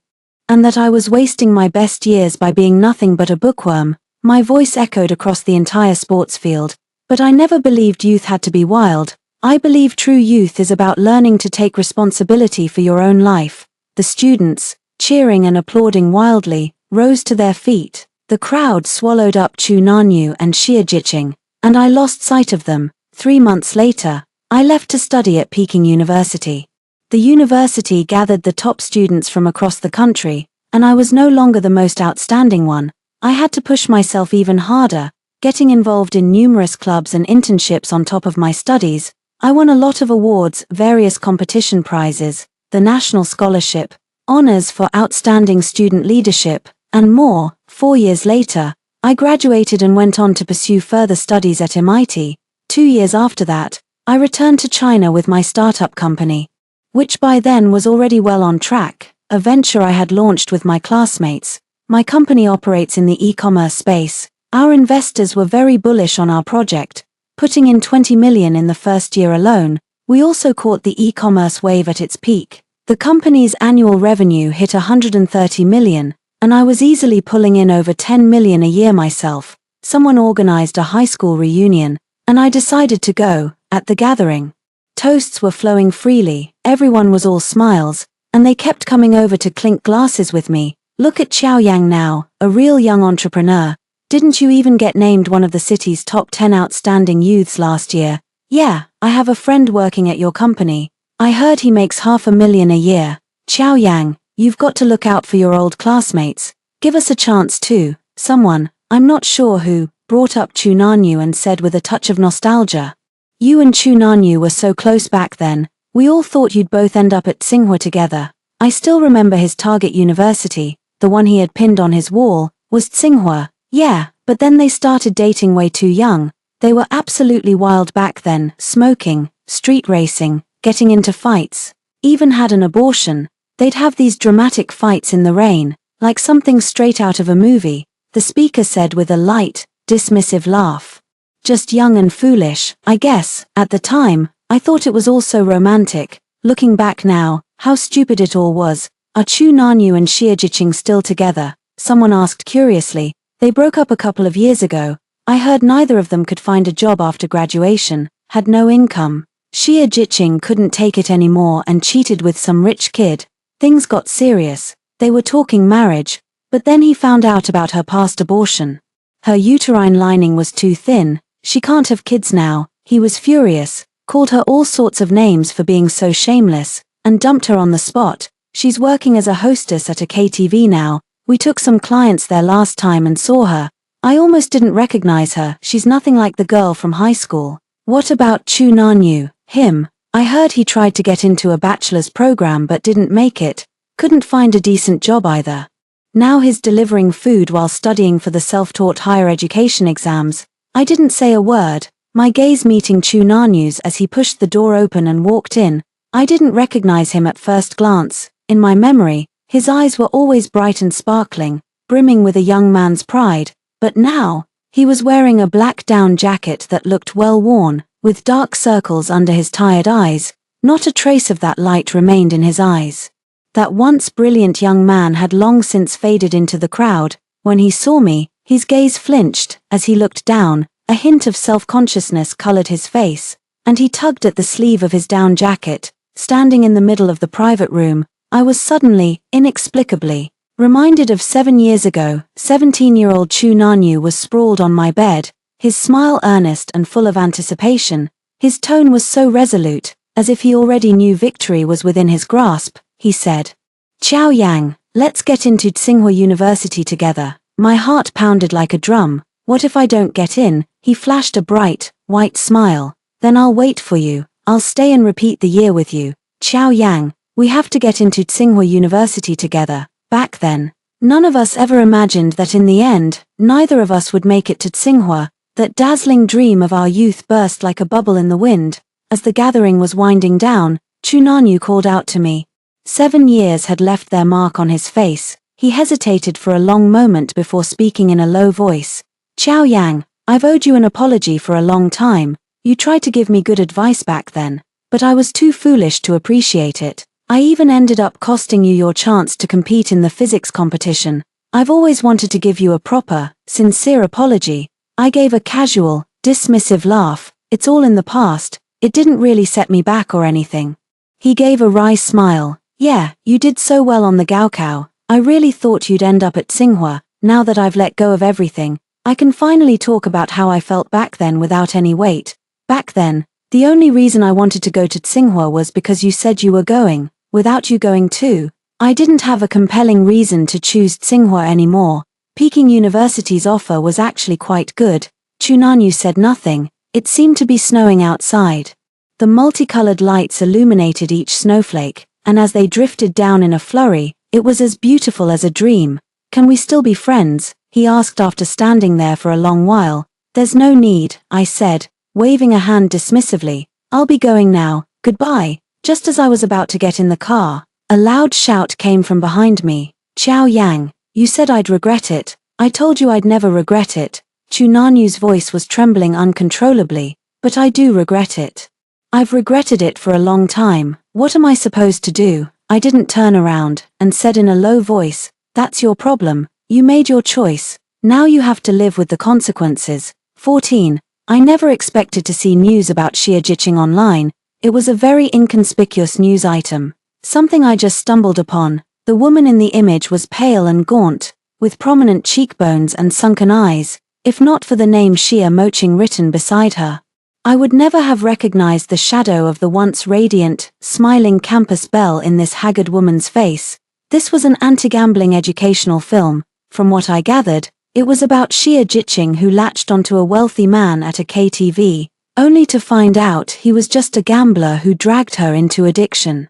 and that I was wasting my best years by being nothing but a bookworm. My voice echoed across the entire sports field. But I never believed youth had to be wild. I believe true youth is about learning to take responsibility for your own life. The students, cheering and applauding wildly, rose to their feet. The crowd swallowed up Chunanyu and Xiajiqing, and I lost sight of them. 3 months later, I left to study at Peking University. The university gathered the top students from across the country, and I was no longer the most outstanding one. I had to push myself even harder, getting involved in numerous clubs and internships on top of my studies. I won a lot of awards, various competition prizes, the National Scholarship, honors for outstanding student leadership, and more. 4 years later, I graduated and went on to pursue further studies at MIT. 2 years after that, I returned to China with my startup company, which by then was already well on track, a venture I had launched with my classmates. My company operates in the e-commerce space. Our investors were very bullish on our project, putting in 20 million in the first year alone. We also caught the e-commerce wave at its peak. The company's annual revenue hit 130 million, and I was easily pulling in over 10 million a year myself. Someone organized a high school reunion, and I decided to go. At the gathering, toasts were flowing freely, everyone was all smiles, and they kept coming over to clink glasses with me. Look at Xiaoyang now, a real young entrepreneur. Didn't you even get named one of the city's top 10 outstanding youths last year? Yeah, I have a friend working at your company. I heard he makes $500,000 a year. Xiaoyang, you've got to look out for your old classmates. Give us a chance too. Someone, I'm not sure who, brought up Chunanyu and said with a touch of nostalgia. You and Chunanyu were so close back then. We all thought you'd both end up at Tsinghua together. I still remember his target university, the one he had pinned on his wall, was Tsinghua. Yeah, but then they started dating way too young. They were absolutely wild back then, smoking, street racing, getting into fights, even had an abortion. They'd have these dramatic fights in the rain, like something straight out of a movie, the speaker said with a light, dismissive laugh. Just young and foolish, I guess. At the time, I thought it was all so romantic. Looking back now, how stupid it all was. Are Chunanyu and Xiajiqing still together? Someone asked curiously. They broke up a couple of years ago. I heard neither of them could find a job after graduation, had no income. Xiajiqing couldn't take it anymore and cheated with some rich kid. Things got serious. They were talking marriage, but then he found out about her past abortion. Her uterine lining was too thin. She can't have kids now. He was furious, called her all sorts of names for being so shameless, and dumped her on the spot. She's working as a hostess at a KTV now. We took some clients there last time and saw her. I almost didn't recognize her. She's nothing like the girl from high school. What about Chunanyu? Him? I heard he tried to get into a bachelor's program but didn't make it. Couldn't find a decent job either. Now he's delivering food while studying for the self-taught higher education exams. I didn't say a word, my gaze meeting Chunanyu's as he pushed the door open and walked in. I didn't recognize him at first glance. In my memory, his eyes were always bright and sparkling, brimming with a young man's pride, but now, he was wearing a black down jacket that looked well worn, with dark circles under his tired eyes. Not a trace of that light remained in his eyes. That once brilliant young man had long since faded into the crowd. When he saw me, his gaze flinched. As he looked down, a hint of self-consciousness colored his face, and he tugged at the sleeve of his down jacket. Standing in the middle of the private room, I was suddenly, inexplicably, reminded of 7 years ago. 17-year-old Chunanyu was sprawled on my bed, his smile earnest and full of anticipation. His tone was so resolute, as if he already knew victory was within his grasp. He said, "Xiaoyang, let's get into Tsinghua University together." My heart pounded like a drum. What if I don't get in? He flashed a bright, white smile. Then I'll wait for you. I'll stay and repeat the year with you. Xiaoyang, we have to get into Tsinghua University together. Back then, none of us ever imagined that in the end, neither of us would make it to Tsinghua. That dazzling dream of our youth burst like a bubble in the wind. As the gathering was winding down, Chunanyu called out to me. 7 years had left their mark on his face. He hesitated for a long moment before speaking in a low voice. "Xiaoyang, I've owed you an apology for a long time. You tried to give me good advice back then, but I was too foolish to appreciate it. I even ended up costing you your chance to compete in the physics competition. I've always wanted to give you a proper, sincere apology. I gave a casual, dismissive laugh. It's all in the past. It didn't really set me back or anything. He gave a wry smile. Yeah, you did so well on the Gaokao. I really thought you'd end up at Tsinghua. Now that I've let go of everything, I can finally talk about how I felt back then without any weight. Back then, the only reason I wanted to go to Tsinghua was because you said you were going. Without you going too, I didn't have a compelling reason to choose Tsinghua anymore. Peking University's offer was actually quite good. Chunanyu said nothing. It seemed to be snowing outside. The multicolored lights illuminated each snowflake, and as they drifted down in a flurry, it was as beautiful as a dream. Can we still be friends? He asked after standing there for a long while. There's no need, I said, waving a hand dismissively. I'll be going now. Goodbye. Just as I was about to get in the car, a loud shout came from behind me. Xiao Yang, you said I'd regret it. I told you I'd never regret it. Chunanyu's voice was trembling uncontrollably. But I do regret it. I've regretted it for a long time. What am I supposed to do? I didn't turn around, and said in a low voice, that's your problem. You made your choice. Now you have to live with the consequences. 14. I never expected to see news about Xia Jiqing online. It was a very inconspicuous news item. Something I just stumbled upon. The woman in the image was pale and gaunt, with prominent cheekbones and sunken eyes, if not for the name Xia Moqing written beside her. I would never have recognized the shadow of the once radiant, smiling campus belle in this haggard woman's face. This was an anti-gambling educational film. From what I gathered, it was about Xia Jiqing who latched onto a wealthy man at a KTV, only to find out he was just a gambler who dragged her into addiction.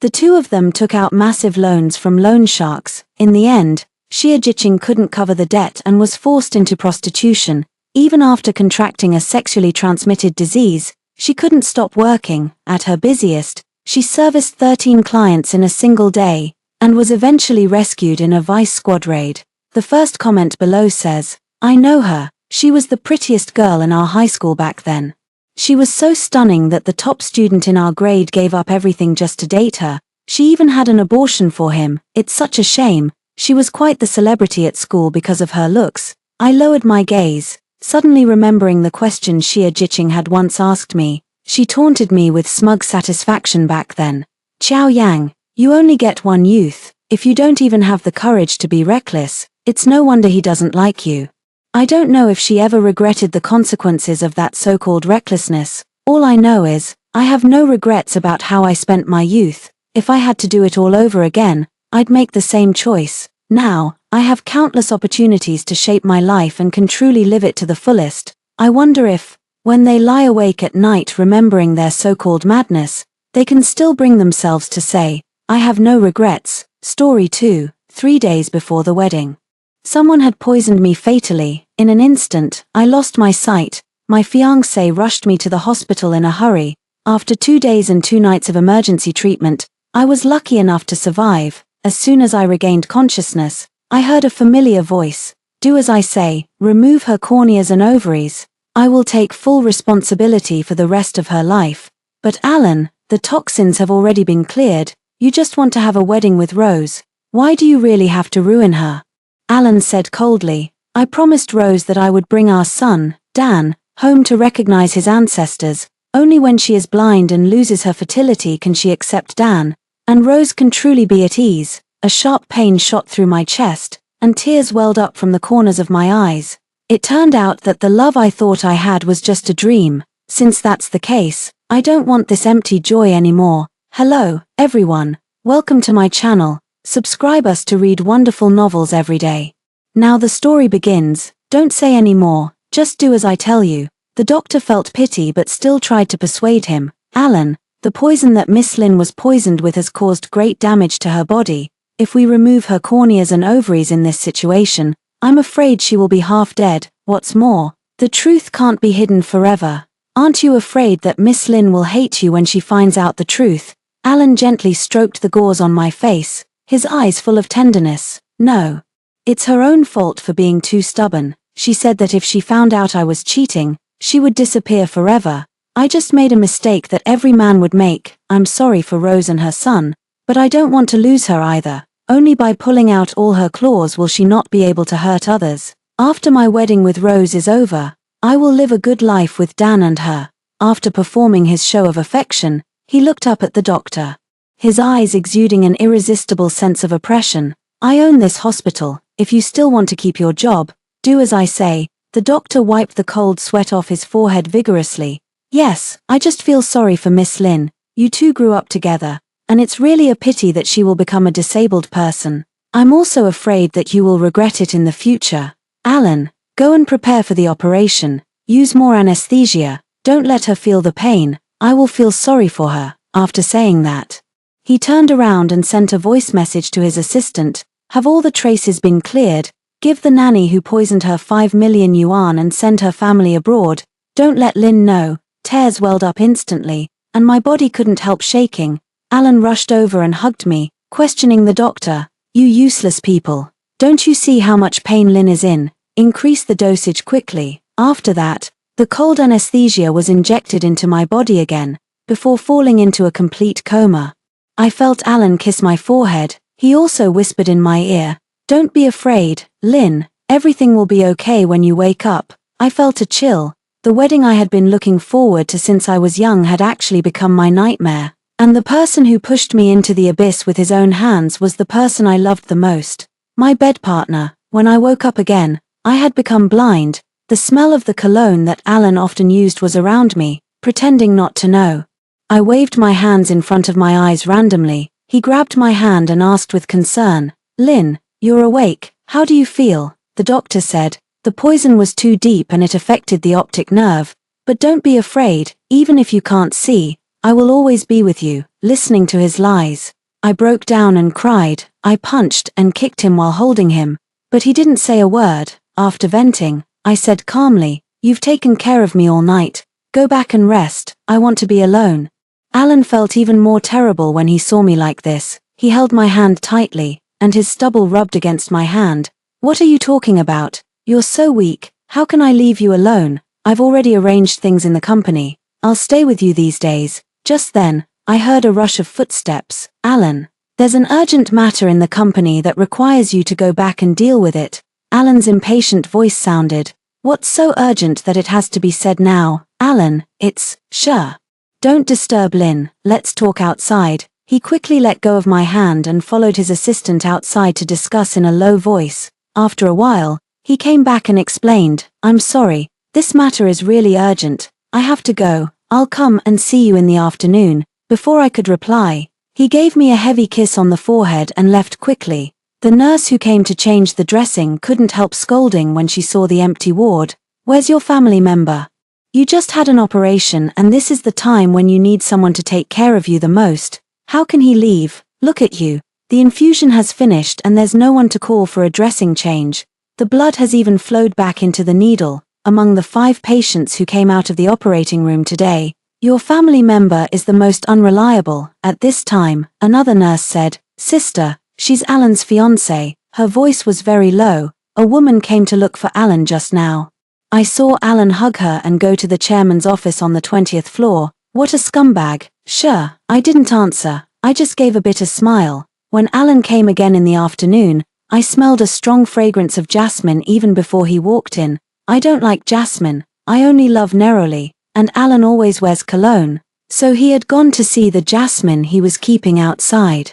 The two of them took out massive loans from loan sharks. In the end, Xia Jiqing couldn't cover the debt and was forced into prostitution. Even after contracting a sexually transmitted disease, she couldn't stop working. At her busiest, she serviced 13 clients in a single day, and was eventually rescued in a vice squad raid. The first comment below says, I know her. She was the prettiest girl in our high school back then. She was so stunning that the top student in our grade gave up everything just to date her. She even had an abortion for him. It's such a shame. She was quite the celebrity at school because of her looks. I lowered my gaze, suddenly remembering the question Xia Jiqing had once asked me. She taunted me with smug satisfaction back then. Xiao Yang, you only get one youth. If you don't even have the courage to be reckless, it's no wonder he doesn't like you. I don't know if she ever regretted the consequences of that so-called recklessness. All I know is, I have no regrets about how I spent my youth. If I had to do it all over again, I'd make the same choice. Now, I have countless opportunities to shape my life and can truly live it to the fullest. I wonder if, when they lie awake at night remembering their so-called madness, they can still bring themselves to say, I have no regrets. Story 2, 3 days before the wedding. Someone had poisoned me fatally. In an instant, I lost my sight. My fiancé rushed me to the hospital in a hurry. After 2 days and 2 nights of emergency treatment, I was lucky enough to survive. As soon as I regained consciousness, I heard a familiar voice. Do as I say, remove her corneas and ovaries. I will take full responsibility for the rest of her life. But Alan, the toxins have already been cleared. You just want to have a wedding with Rose. Why do you really have to ruin her? Alan said coldly, I promised Rose that I would bring our son, Dan, home to recognize his ancestors. Only when she is blind and loses her fertility can she accept Dan, and Rose can truly be at ease. A sharp pain shot through my chest, and tears welled up from the corners of my eyes. It turned out that the love I thought I had was just a dream. Since that's the case, I don't want this empty joy anymore. Hello, everyone. Welcome to my channel. Subscribe us to read wonderful novels every day. Now the story begins. Don't say any more, just do as I tell you. The doctor felt pity but still tried to persuade him. Alan, the poison that Miss Lin was poisoned with has caused great damage to her body. If we remove her corneas and ovaries in this situation, I'm afraid she will be half dead. What's more, the truth can't be hidden forever. Aren't you afraid that Miss Lin will hate you when she finds out the truth? Alan gently stroked the gauze on my face, his eyes full of tenderness. No. It's her own fault for being too stubborn. She said that if she found out I was cheating, she would disappear forever. I just made a mistake that every man would make. I'm sorry for Rose and her son, but I don't want to lose her either. Only by pulling out all her claws will she not be able to hurt others. After my wedding with Rose is over, I will live a good life with Dan and her." After performing his show of affection, he looked up at the doctor, his eyes exuding an irresistible sense of oppression. "I own this hospital. If you still want to keep your job, do as I say." The doctor wiped the cold sweat off his forehead vigorously. "Yes, I just feel sorry for Miss Lynn. You two grew up together, and it's really a pity that she will become a disabled person. I'm also afraid that you will regret it in the future. Alan, go and prepare for the operation. Use more anesthesia. Don't let her feel the pain. I will feel sorry for her." After saying that, he turned around and sent a voice message to his assistant. "Have all the traces been cleared? Give the nanny who poisoned her 5 million yuan and send her family abroad. Don't let Lynn know." Tears welled up instantly, and my body couldn't help shaking. Alan rushed over and hugged me, questioning the doctor. "You useless people. Don't you see how much pain Lynn is in? Increase the dosage quickly." After that, the cold anesthesia was injected into my body again, before falling into a complete coma. I felt Alan kiss my forehead. He also whispered in my ear, "Don't be afraid, Lynn. Everything will be okay when you wake up." I felt a chill. The wedding I had been looking forward to since I was young had actually become my nightmare. And the person who pushed me into the abyss with his own hands was the person I loved the most. My bed partner. When I woke up again, I had become blind. The smell of the cologne that Alan often used was around me, pretending not to know. I waved my hands in front of my eyes randomly. He grabbed my hand and asked with concern, "Lynn, you're awake. How do you feel?" The doctor said, "The poison was too deep and it affected the optic nerve. But don't be afraid, even if you can't see, I will always be with you." Listening to his lies, I broke down and cried. I punched and kicked him while holding him, but he didn't say a word. After venting, I said calmly, "You've taken care of me all night. Go back and rest. I want to be alone." Alan felt even more terrible when he saw me like this. He held my hand tightly, and his stubble rubbed against my hand. "What are you talking about? You're so weak. How can I leave you alone? I've already arranged things in the company. I'll stay with you these days." Just then, I heard a rush of footsteps. "Alan, there's an urgent matter in the company that requires you to go back and deal with it." Alan's impatient voice sounded. "What's so urgent that it has to be said now, Alan?" "It's, sure. Don't disturb Lynn, let's talk outside." He quickly let go of my hand and followed his assistant outside to discuss in a low voice. After a while, he came back and explained, "I'm sorry, this matter is really urgent. I have to go. I'll come and see you in the afternoon." Before I could reply, he gave me a heavy kiss on the forehead and left quickly. The nurse who came to change the dressing couldn't help scolding when she saw the empty ward. "Where's your family member? You just had an operation and this is the time when you need someone to take care of you the most. How can he leave? Look at you. The infusion has finished and there's no one to call for a dressing change. The blood has even flowed back into the needle." Among the 5 patients who came out of the operating room today, your family member is the most unreliable. At this time, another nurse said, "Sister, she's Alan's fiancée." Her voice was very low. "A woman came to look for Alan just now. I saw Alan hug her and go to the chairman's office on the 20th floor. What a scumbag." "Sure, I didn't answer. I just gave a bitter smile." When Alan came again in the afternoon, I smelled a strong fragrance of jasmine even before he walked in. I don't like jasmine. I only love neroli, and Alan always wears cologne. So he had gone to see the jasmine he was keeping outside.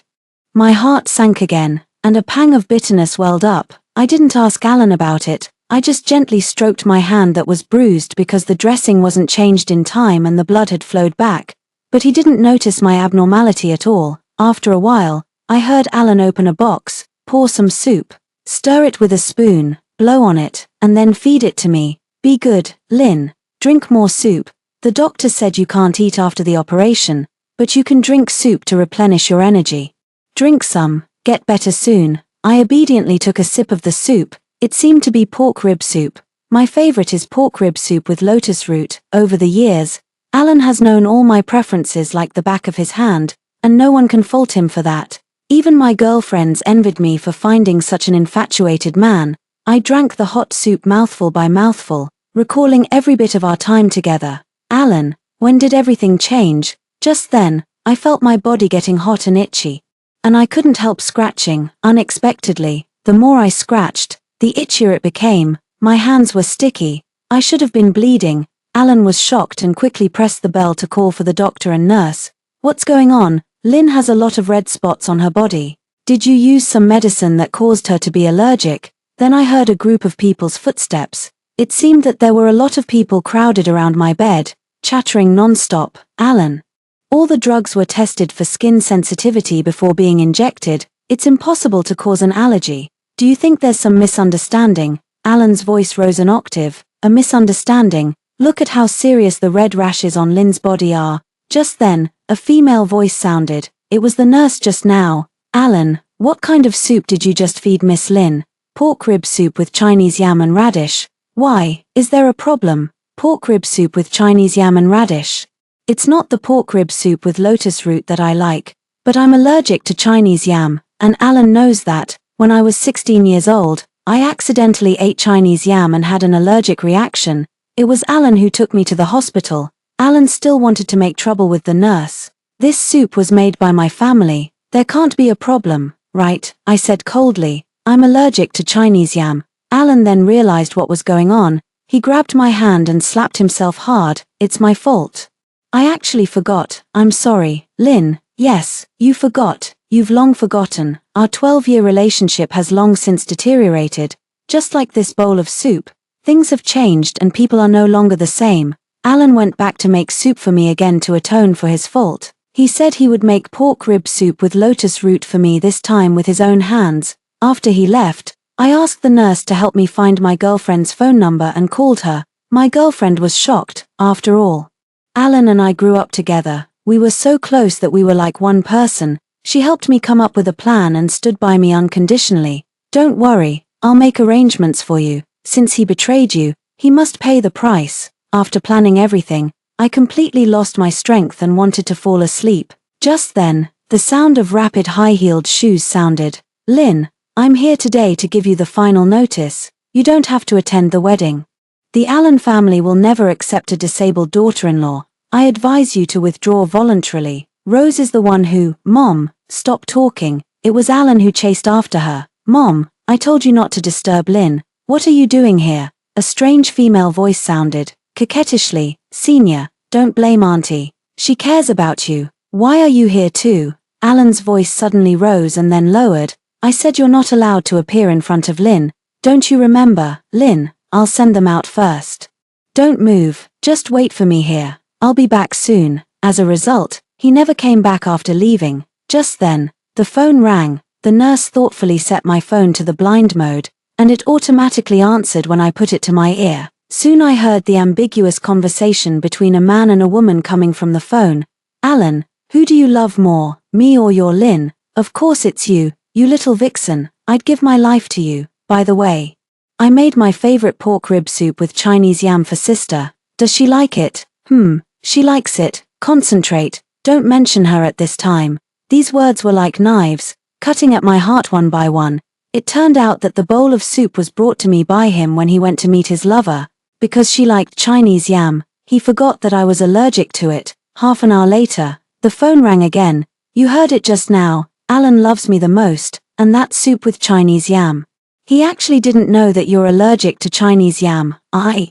My heart sank again, and a pang of bitterness welled up. I didn't ask Alan about it. I just gently stroked my hand that was bruised because the dressing wasn't changed in time and the blood had flowed back. But he didn't notice my abnormality at all. After a while, I heard Alan open a box, pour some soup, stir it with a spoon, blow on it, and then feed it to me. "Be good, Lynn. Drink more soup. The doctor said you can't eat after the operation, but you can drink soup to replenish your energy. Drink some, get better soon." I obediently took a sip of the soup. It seemed to be pork rib soup. My favorite is pork rib soup with lotus root. Over the years, Alan has known all my preferences like the back of his hand, and no one can fault him for that. Even my girlfriends envied me for finding such an infatuated man. I drank the hot soup mouthful by mouthful, recalling every bit of our time together. "Alan, when did everything change?" Just then, I felt my body getting hot and itchy. and I couldn't help scratching, unexpectedly. The more I scratched, the itchier it became. My hands were sticky. I should have been bleeding. Alan was shocked and quickly pressed the bell to call for the doctor and nurse. What's going on? Lynn has a lot of red spots on her body. Did you use some medicine that caused her to be allergic? Then I heard a group of people's footsteps. It seemed that there were a lot of people crowded around my bed, chattering non-stop. Alan. All the drugs were tested for skin sensitivity before being injected. It's impossible to cause an allergy. Do you think there's some misunderstanding? Alan's voice rose an octave. A misunderstanding? Look at how serious the red rashes on Lynn's body are. Just then, a female voice sounded. It was the nurse just now. Alan, what kind of soup did you just feed Miss Lynn? Pork rib soup with Chinese yam and radish. Why, is there a problem? Pork rib soup with Chinese yam and radish. It's not the pork rib soup with lotus root that I like, but I'm allergic to Chinese yam, and Alan knows that. When I was 16 years old, I accidentally ate Chinese yam and had an allergic reaction. It was Alan who took me to the hospital. Alan still wanted to make trouble with the nurse. This soup was made by my family. There can't be a problem, right? I said coldly. I'm allergic to Chinese yam. Alan then realized what was going on. He grabbed my hand and slapped himself hard. It's my fault. I actually forgot. I'm sorry, Lynn. Yes, you forgot. You've long forgotten. Our 12-year relationship has long since deteriorated. Just like this bowl of soup. Things have changed and people are no longer the same. Alan went back to make soup for me again to atone for his fault. He said he would make pork rib soup with lotus root for me this time with his own hands. After he left, I asked the nurse to help me find my girlfriend's phone number and called her. My girlfriend was shocked. After all, Alan and I grew up together. We were so close that we were like one person. She helped me come up with a plan and stood by me unconditionally. Don't worry, I'll make arrangements for you. Since he betrayed you, he must pay the price. After planning everything, I completely lost my strength and wanted to fall asleep. Just then, the sound of rapid high-heeled shoes sounded. Lynn, I'm here today to give you the final notice. You don't have to attend the wedding. The Allen family will never accept a disabled daughter-in-law. I advise you to withdraw voluntarily. Rose is the one who— Mom, stop talking. It was Alan who chased after her. Mom, I told you not to disturb Lynn. What are you doing here? A strange female voice sounded, coquettishly. Senior, don't blame Auntie. She cares about you. Why are you here too? Alan's voice suddenly rose and then lowered. I said you're not allowed to appear in front of Lynn. Don't you remember? Lynn, I'll send them out first. Don't move, just wait for me here. I'll be back soon. As a result, he never came back after leaving. Just then, the phone rang. The nurse thoughtfully set my phone to the blind mode, and it automatically answered when I put it to my ear. Soon I heard the ambiguous conversation between a man and a woman coming from the phone. Alan, who do you love more, me or your Lynn? Of course it's you, you little vixen. I'd give my life to you. By the way, I made my favorite pork rib soup with Chinese yam for sister. Does she like it? She likes it. Concentrate. Don't mention her at this time. These words were like knives, cutting at my heart one by one. It turned out that the bowl of soup was brought to me by him when he went to meet his lover. Because she liked Chinese yam, he forgot that I was allergic to it. Half an hour later, the phone rang again. You heard it just now. Alan loves me the most, and that's soup with Chinese yam. He actually didn't know that you're allergic to Chinese yam.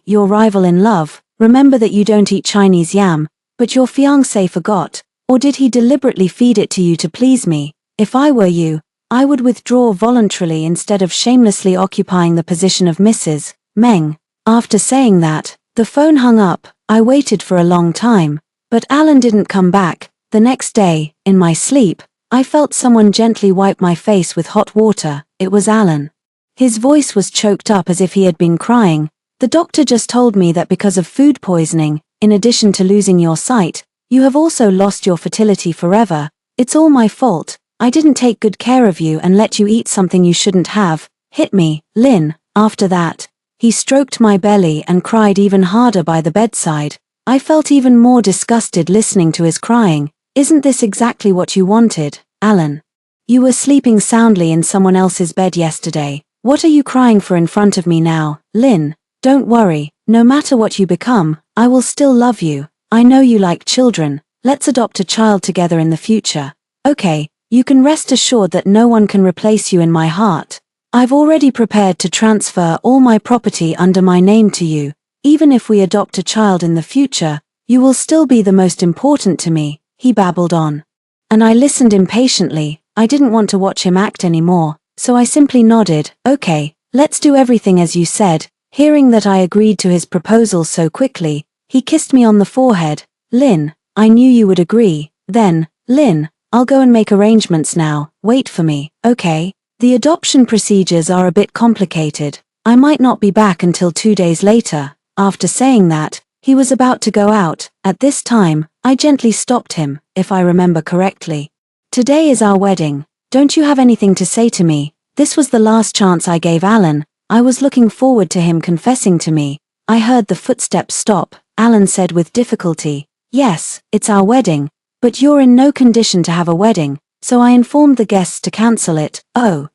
Your rival in love. Remember that you don't eat Chinese yam, but your fiancé forgot. Or did he deliberately feed it to you to please me? If I were you, I would withdraw voluntarily instead of shamelessly occupying the position of Mrs. Meng. After saying that, the phone hung up. I waited for a long time, but Alan didn't come back. The next day, in my sleep, I felt someone gently wipe my face with hot water. It was Alan. His voice was choked up as if he had been crying. The doctor just told me that because of food poisoning, in addition to losing your sight, you have also lost your fertility forever. It's all my fault. I didn't take good care of you and let you eat something you shouldn't have. Hit me, Lynn. After that, he stroked my belly and cried even harder by the bedside. I felt even more disgusted listening to his crying. Isn't this exactly what you wanted, Alan? You were sleeping soundly in someone else's bed yesterday. What are you crying for in front of me now, Lynn? Don't worry, no matter what you become, I will still love you. I know you like children. Let's adopt a child together in the future. Okay, You can rest assured that no one can replace you in my heart. I've already prepared to transfer all my property under my name to you. Even if we adopt a child in the future, you will still be the most important to me," he babbled on. And I listened impatiently. I didn't want to watch him act anymore, so I simply nodded. "Okay, let's do everything as you said." Hearing that I agreed to his proposal so quickly, he kissed me on the forehead. "Lynn, I knew you would agree." Then, "Lynn, I'll go and make arrangements now. Wait for me, okay? The adoption procedures are a bit complicated. I might not be back until 2 days later." After saying that, he was about to go out. At this time, I gently stopped him, if I remember correctly. "Today is our wedding. Don't you have anything to say to me?" This was the last chance I gave Alan. I was looking forward to him confessing to me. I heard the footsteps stop. Alan said with difficulty, "Yes, it's our wedding. But you're in no condition to have a wedding, so I informed the guests to cancel it." "Oh.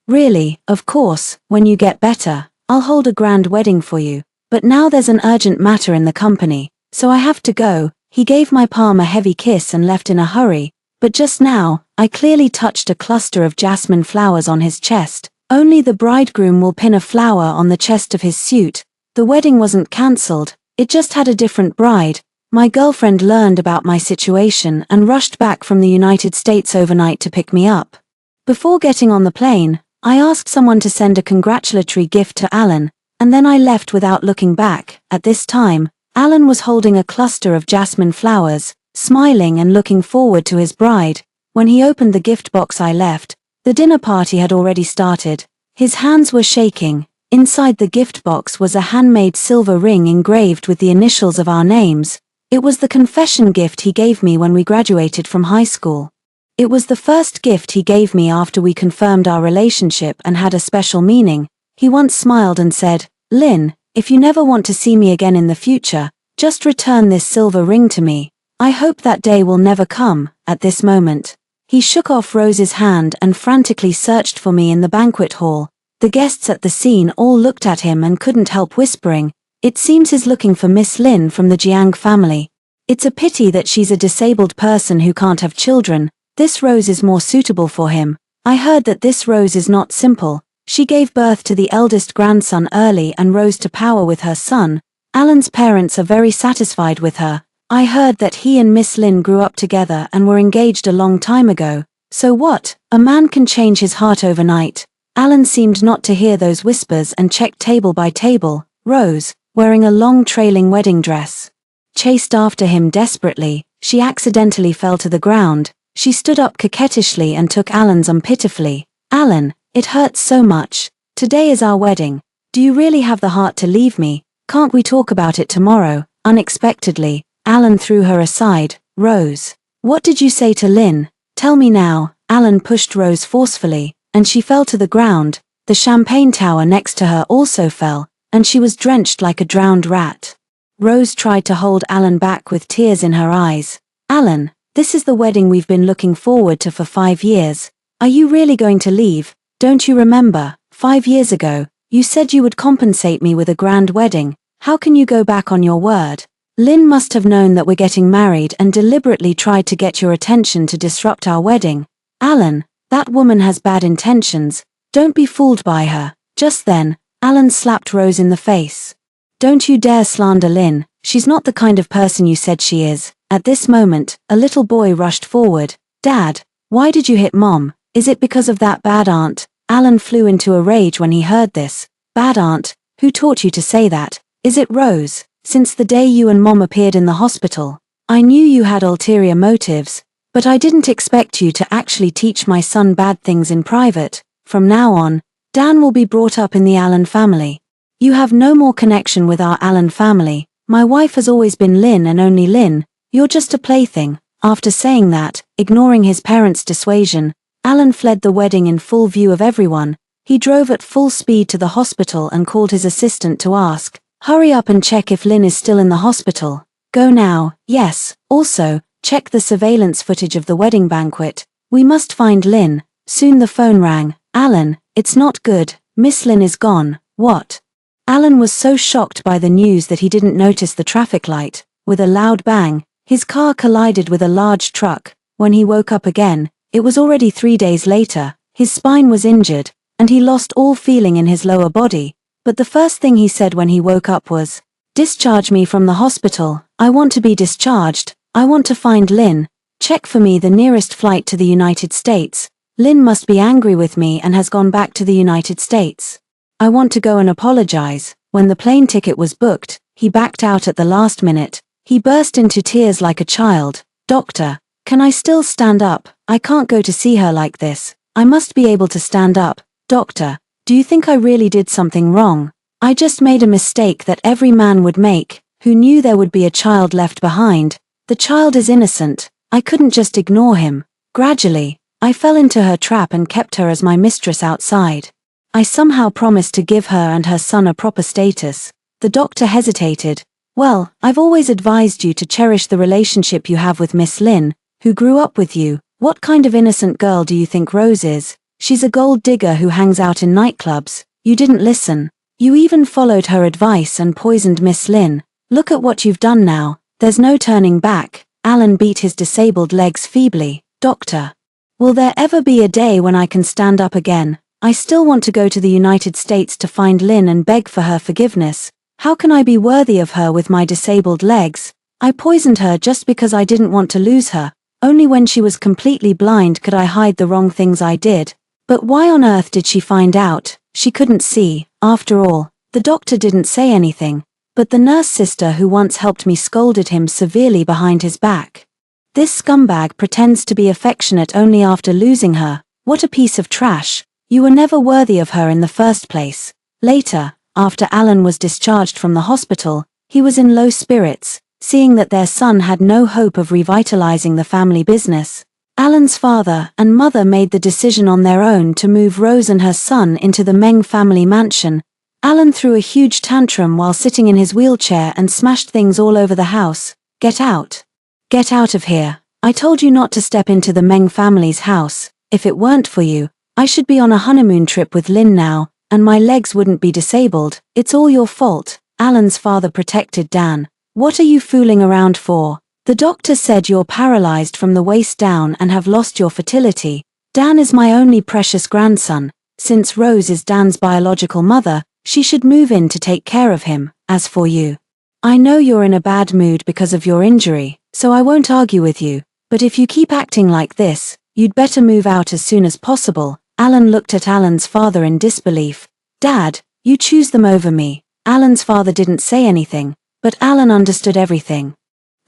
Really? Of course, when you get better, I'll hold a grand wedding for you. But now there's an urgent matter in the company, so I have to go." He gave my palm a heavy kiss and left in a hurry, but just now, I clearly touched a cluster of jasmine flowers on his chest. Only the bridegroom will pin a flower on the chest of his suit. The wedding wasn't cancelled, it just had a different bride. My girlfriend learned about my situation and rushed back from the United States overnight to pick me up. Before getting on the plane, I asked someone to send a congratulatory gift to Alan, and then I left without looking back. At this time, Alan was holding a cluster of jasmine flowers, smiling and looking forward to his bride. When he opened the gift box I left, the dinner party had already started. His hands were shaking. Inside the gift box was a handmade silver ring engraved with the initials of our names. It was the confession gift he gave me when we graduated from high school. It was the first gift he gave me after we confirmed our relationship and had a special meaning. He once smiled and said, "Lynn, if you never want to see me again in the future, just return this silver ring to me. I hope that day will never come." At this moment, he shook off Rose's hand and frantically searched for me in the banquet hall. The guests at the scene all looked at him and couldn't help whispering, "It seems he's looking for Miss Lynn from the Jiang family. It's a pity that she's a disabled person who can't have children. This Rose is more suitable for him." I heard that this Rose is not simple. She gave birth to the eldest grandson early and rose to power with her son. Alan's parents are very satisfied with her. I heard that he and Miss Lynn grew up together and were engaged a long time ago. So what? A man can change his heart overnight. Alan seemed not to hear those whispers and checked table by table. Rose, wearing a long trailing wedding dress, chased after him desperately. She accidentally fell to the ground. She stood up coquettishly and took Alan's arm pitifully. "Alan, it hurts so much. Today is our wedding. Do you really have the heart to leave me? Can't we talk about it tomorrow?" Unexpectedly, Alan threw her aside. "Rose, what did you say to Lynn? Tell me now." Alan pushed Rose forcefully, and she fell to the ground. The champagne tower next to her also fell, and she was drenched like a drowned rat. Rose tried to hold Alan back with tears in her eyes. "Alan, this is the wedding we've been looking forward to for 5 years. Are you really going to leave? Don't you remember, 5 years ago, you said you would compensate me with a grand wedding? How can you go back on your word?" Lynn must have known that we're getting married and deliberately tried to get your attention to disrupt our wedding. "Alan, that woman has bad intentions. Don't be fooled by her." Just then, Alan slapped Rose in the face. "Don't you dare slander Lynn. She's not the kind of person you said she is." At this moment, a little boy rushed forward. "Dad, why did you hit Mom? Is it because of that bad aunt?" Alan flew into a rage when he heard this. "Bad aunt? Who taught you to say that? Is it Rose? Since the day you and Mom appeared in the hospital, I knew you had ulterior motives, but I didn't expect you to actually teach my son bad things in private. From now on, Dan will be brought up in the Allen family. You have no more connection with our Allen family. My wife has always been Lynn and only Lynn. You're just a plaything." After saying that, ignoring his parents' dissuasion, Alan fled the wedding in full view of everyone. He drove at full speed to the hospital and called his assistant to ask, "Hurry up and check if Lynn is still in the hospital." "Go now." "Yes. Also, check the surveillance footage of the wedding banquet. We must find Lynn." Soon the phone rang. "Alan, it's not good. Miss Lynn is gone." "What?" Alan was so shocked by the news that he didn't notice the traffic light. With a loud bang, his car collided with a large truck. When he woke up again, It was already 3 days later, his spine was injured, and he lost all feeling in his lower body, but the first thing he said when he woke up was, "Discharge me from the hospital, I want to be discharged, I want to find Lynn, check for me the nearest flight to the United States, Lynn must be angry with me and has gone back to the United States. I want to go and apologize." When the plane ticket was booked, he backed out at the last minute. He burst into tears like a child. "Doctor, can I still stand up? I can't go to see her like this. I must be able to stand up. Doctor, do you think I really did something wrong? I just made a mistake that every man would make, who knew there would be a child left behind. The child is innocent. I couldn't just ignore him. Gradually, I fell into her trap and kept her as my mistress outside. I somehow promised to give her and her son a proper status." The doctor hesitated. "Well, I've always advised you to cherish the relationship you have with Miss Lynn, who grew up with you. What kind of innocent girl do you think Rose is? She's a gold digger who hangs out in nightclubs. You didn't listen. You even followed her advice and poisoned Miss Lynn. Look at what you've done now. There's no turning back." Alan beat his disabled legs feebly. "Doctor, will there ever be a day when I can stand up again? I still want to go to the United States to find Lynn and beg for her forgiveness. How can I be worthy of her with my disabled legs? I poisoned her just because I didn't want to lose her. Only when she was completely blind could I hide the wrong things I did. But why on earth did she find out? She couldn't see, after all." The doctor didn't say anything, but the nurse sister who once helped me scolded him severely behind his back. "This scumbag pretends to be affectionate only after losing her. What a piece of trash. You were never worthy of her in the first place." Later, after Alan was discharged from the hospital, he was in low spirits, seeing that their son had no hope of revitalizing the family business. Alan's father and mother made the decision on their own to move Rose and her son into the Meng family mansion. Alan threw a huge tantrum while sitting in his wheelchair and smashed things all over the house. "Get out. Get out of here. I told you not to step into the Meng family's house. If it weren't for you, I should be on a honeymoon trip with Lynn now, and my legs wouldn't be disabled. It's all your fault." Alan's father protected Dan. "What are you fooling around for? The doctor said you're paralyzed from the waist down and have lost your fertility. Dan is my only precious grandson. Since Rose is Dan's biological mother, she should move in to take care of him. As for you, I know you're in a bad mood because of your injury, so I won't argue with you, but if you keep acting like this, you'd better move out as soon as possible." Alan looked at Alan's father in disbelief. "Dad, you choose them over me." Alan's father didn't say anything, but Alan understood everything.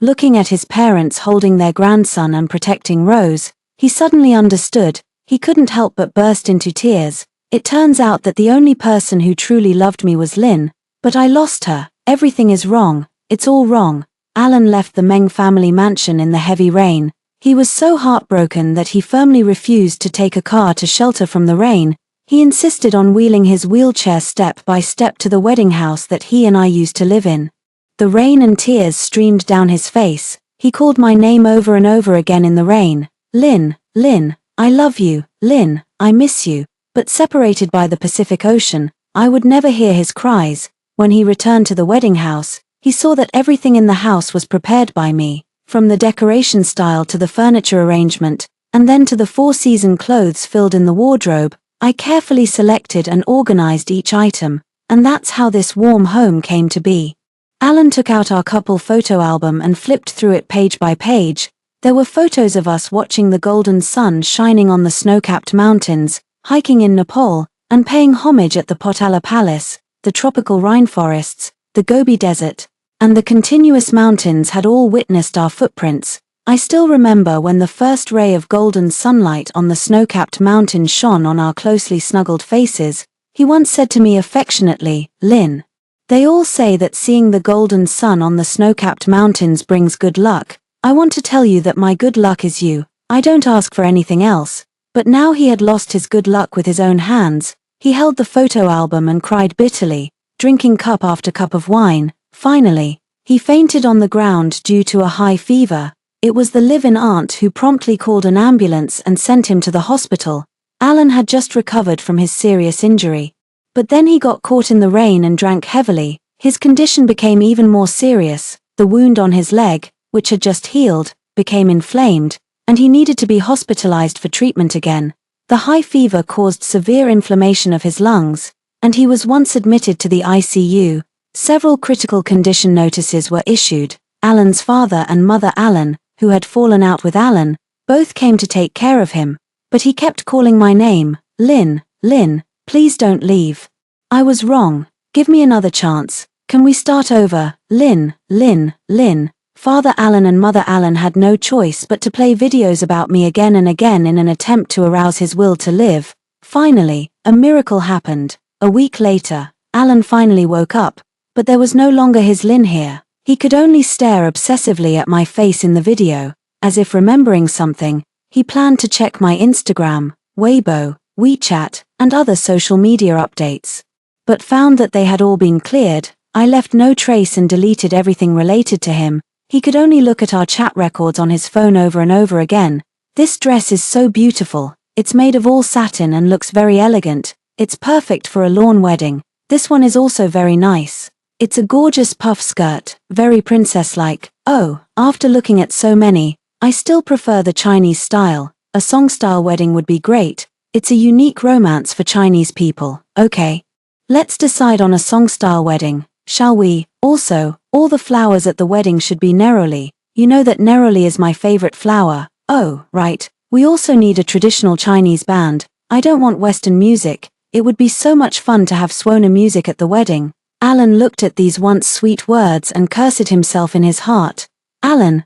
Looking at his parents holding their grandson and protecting Rose, he suddenly understood. He couldn't help but burst into tears. "It turns out that the only person who truly loved me was Lynn, but I lost her. Everything is wrong. It's all wrong." Alan left the Meng family mansion in the heavy rain. He was so heartbroken that he firmly refused to take a car to shelter from the rain. He insisted on wheeling his wheelchair step by step to the wedding house that he and I used to live in. The rain and tears streamed down his face. He called my name over and over again in the rain. "Lynn, Lynn, I love you, Lynn, I miss you." But separated by the Pacific Ocean, I would never hear his cries. When he returned to the wedding house, he saw that everything in the house was prepared by me, from the decoration style to the furniture arrangement, and then to the four-season clothes filled in the wardrobe. I carefully selected and organized each item, and that's how this warm home came to be. Alan took out our couple photo album and flipped through it page by page. There were photos of us watching the golden sun shining on the snow-capped mountains, hiking in Nepal, and paying homage at the Potala Palace, the tropical rainforests, the Gobi Desert, and the continuous mountains had all witnessed our footprints. I still remember when the first ray of golden sunlight on the snow-capped mountains shone on our closely snuggled faces. He once said to me affectionately, "Lynn, they all say that seeing the golden sun on the snow-capped mountains brings good luck. I want to tell you that my good luck is you. I don't ask for anything else." But now he had lost his good luck with his own hands. He held the photo album and cried bitterly, drinking cup after cup of wine. Finally, he fainted on the ground due to a high fever. It was the live-in aunt who promptly called an ambulance and sent him to the hospital. Alan had just recovered from his serious injury. But then he got caught in the rain and drank heavily. His condition became even more serious. The wound on his leg, which had just healed, became inflamed, and he needed to be hospitalized for treatment again. The high fever caused severe inflammation of his lungs, and he was once admitted to the ICU. Several critical condition notices were issued. Alan's father and mother Alan, who had fallen out with Alan, both came to take care of him, but he kept calling my name, Lynn, Lynn, please don't leave. I was wrong, give me another chance, can we start over, Lynn, Lynn, Lynn. Father Alan and Mother Alan had no choice but to play videos about me again and again in an attempt to arouse his will to live. Finally, a miracle happened. A week later, Alan finally woke up, but there was no longer his Lynn here. He could only stare obsessively at my face in the video, as if remembering something. He planned to check my Instagram, Weibo, WeChat, and other social media updates, but found that they had all been cleared. I left no trace and deleted everything related to him. He could only look at our chat records on his phone over and over again. This dress is so beautiful. It's made of all satin and looks very elegant. It's perfect for a lawn wedding. This one is also very nice. It's a gorgeous puff skirt, very princess-like. Oh, after looking at so many, I still prefer the Chinese style. A song-style wedding would be great. It's a unique romance for Chinese people. Okay. Let's decide on a song-style wedding, shall we? Also, all the flowers at the wedding should be neroli. You know that neroli is my favorite flower. Oh, right. We also need a traditional Chinese band. I don't want Western music. It would be so much fun to have Swana music at the wedding. Alan looked at these once sweet words and cursed himself in his heart. Alan,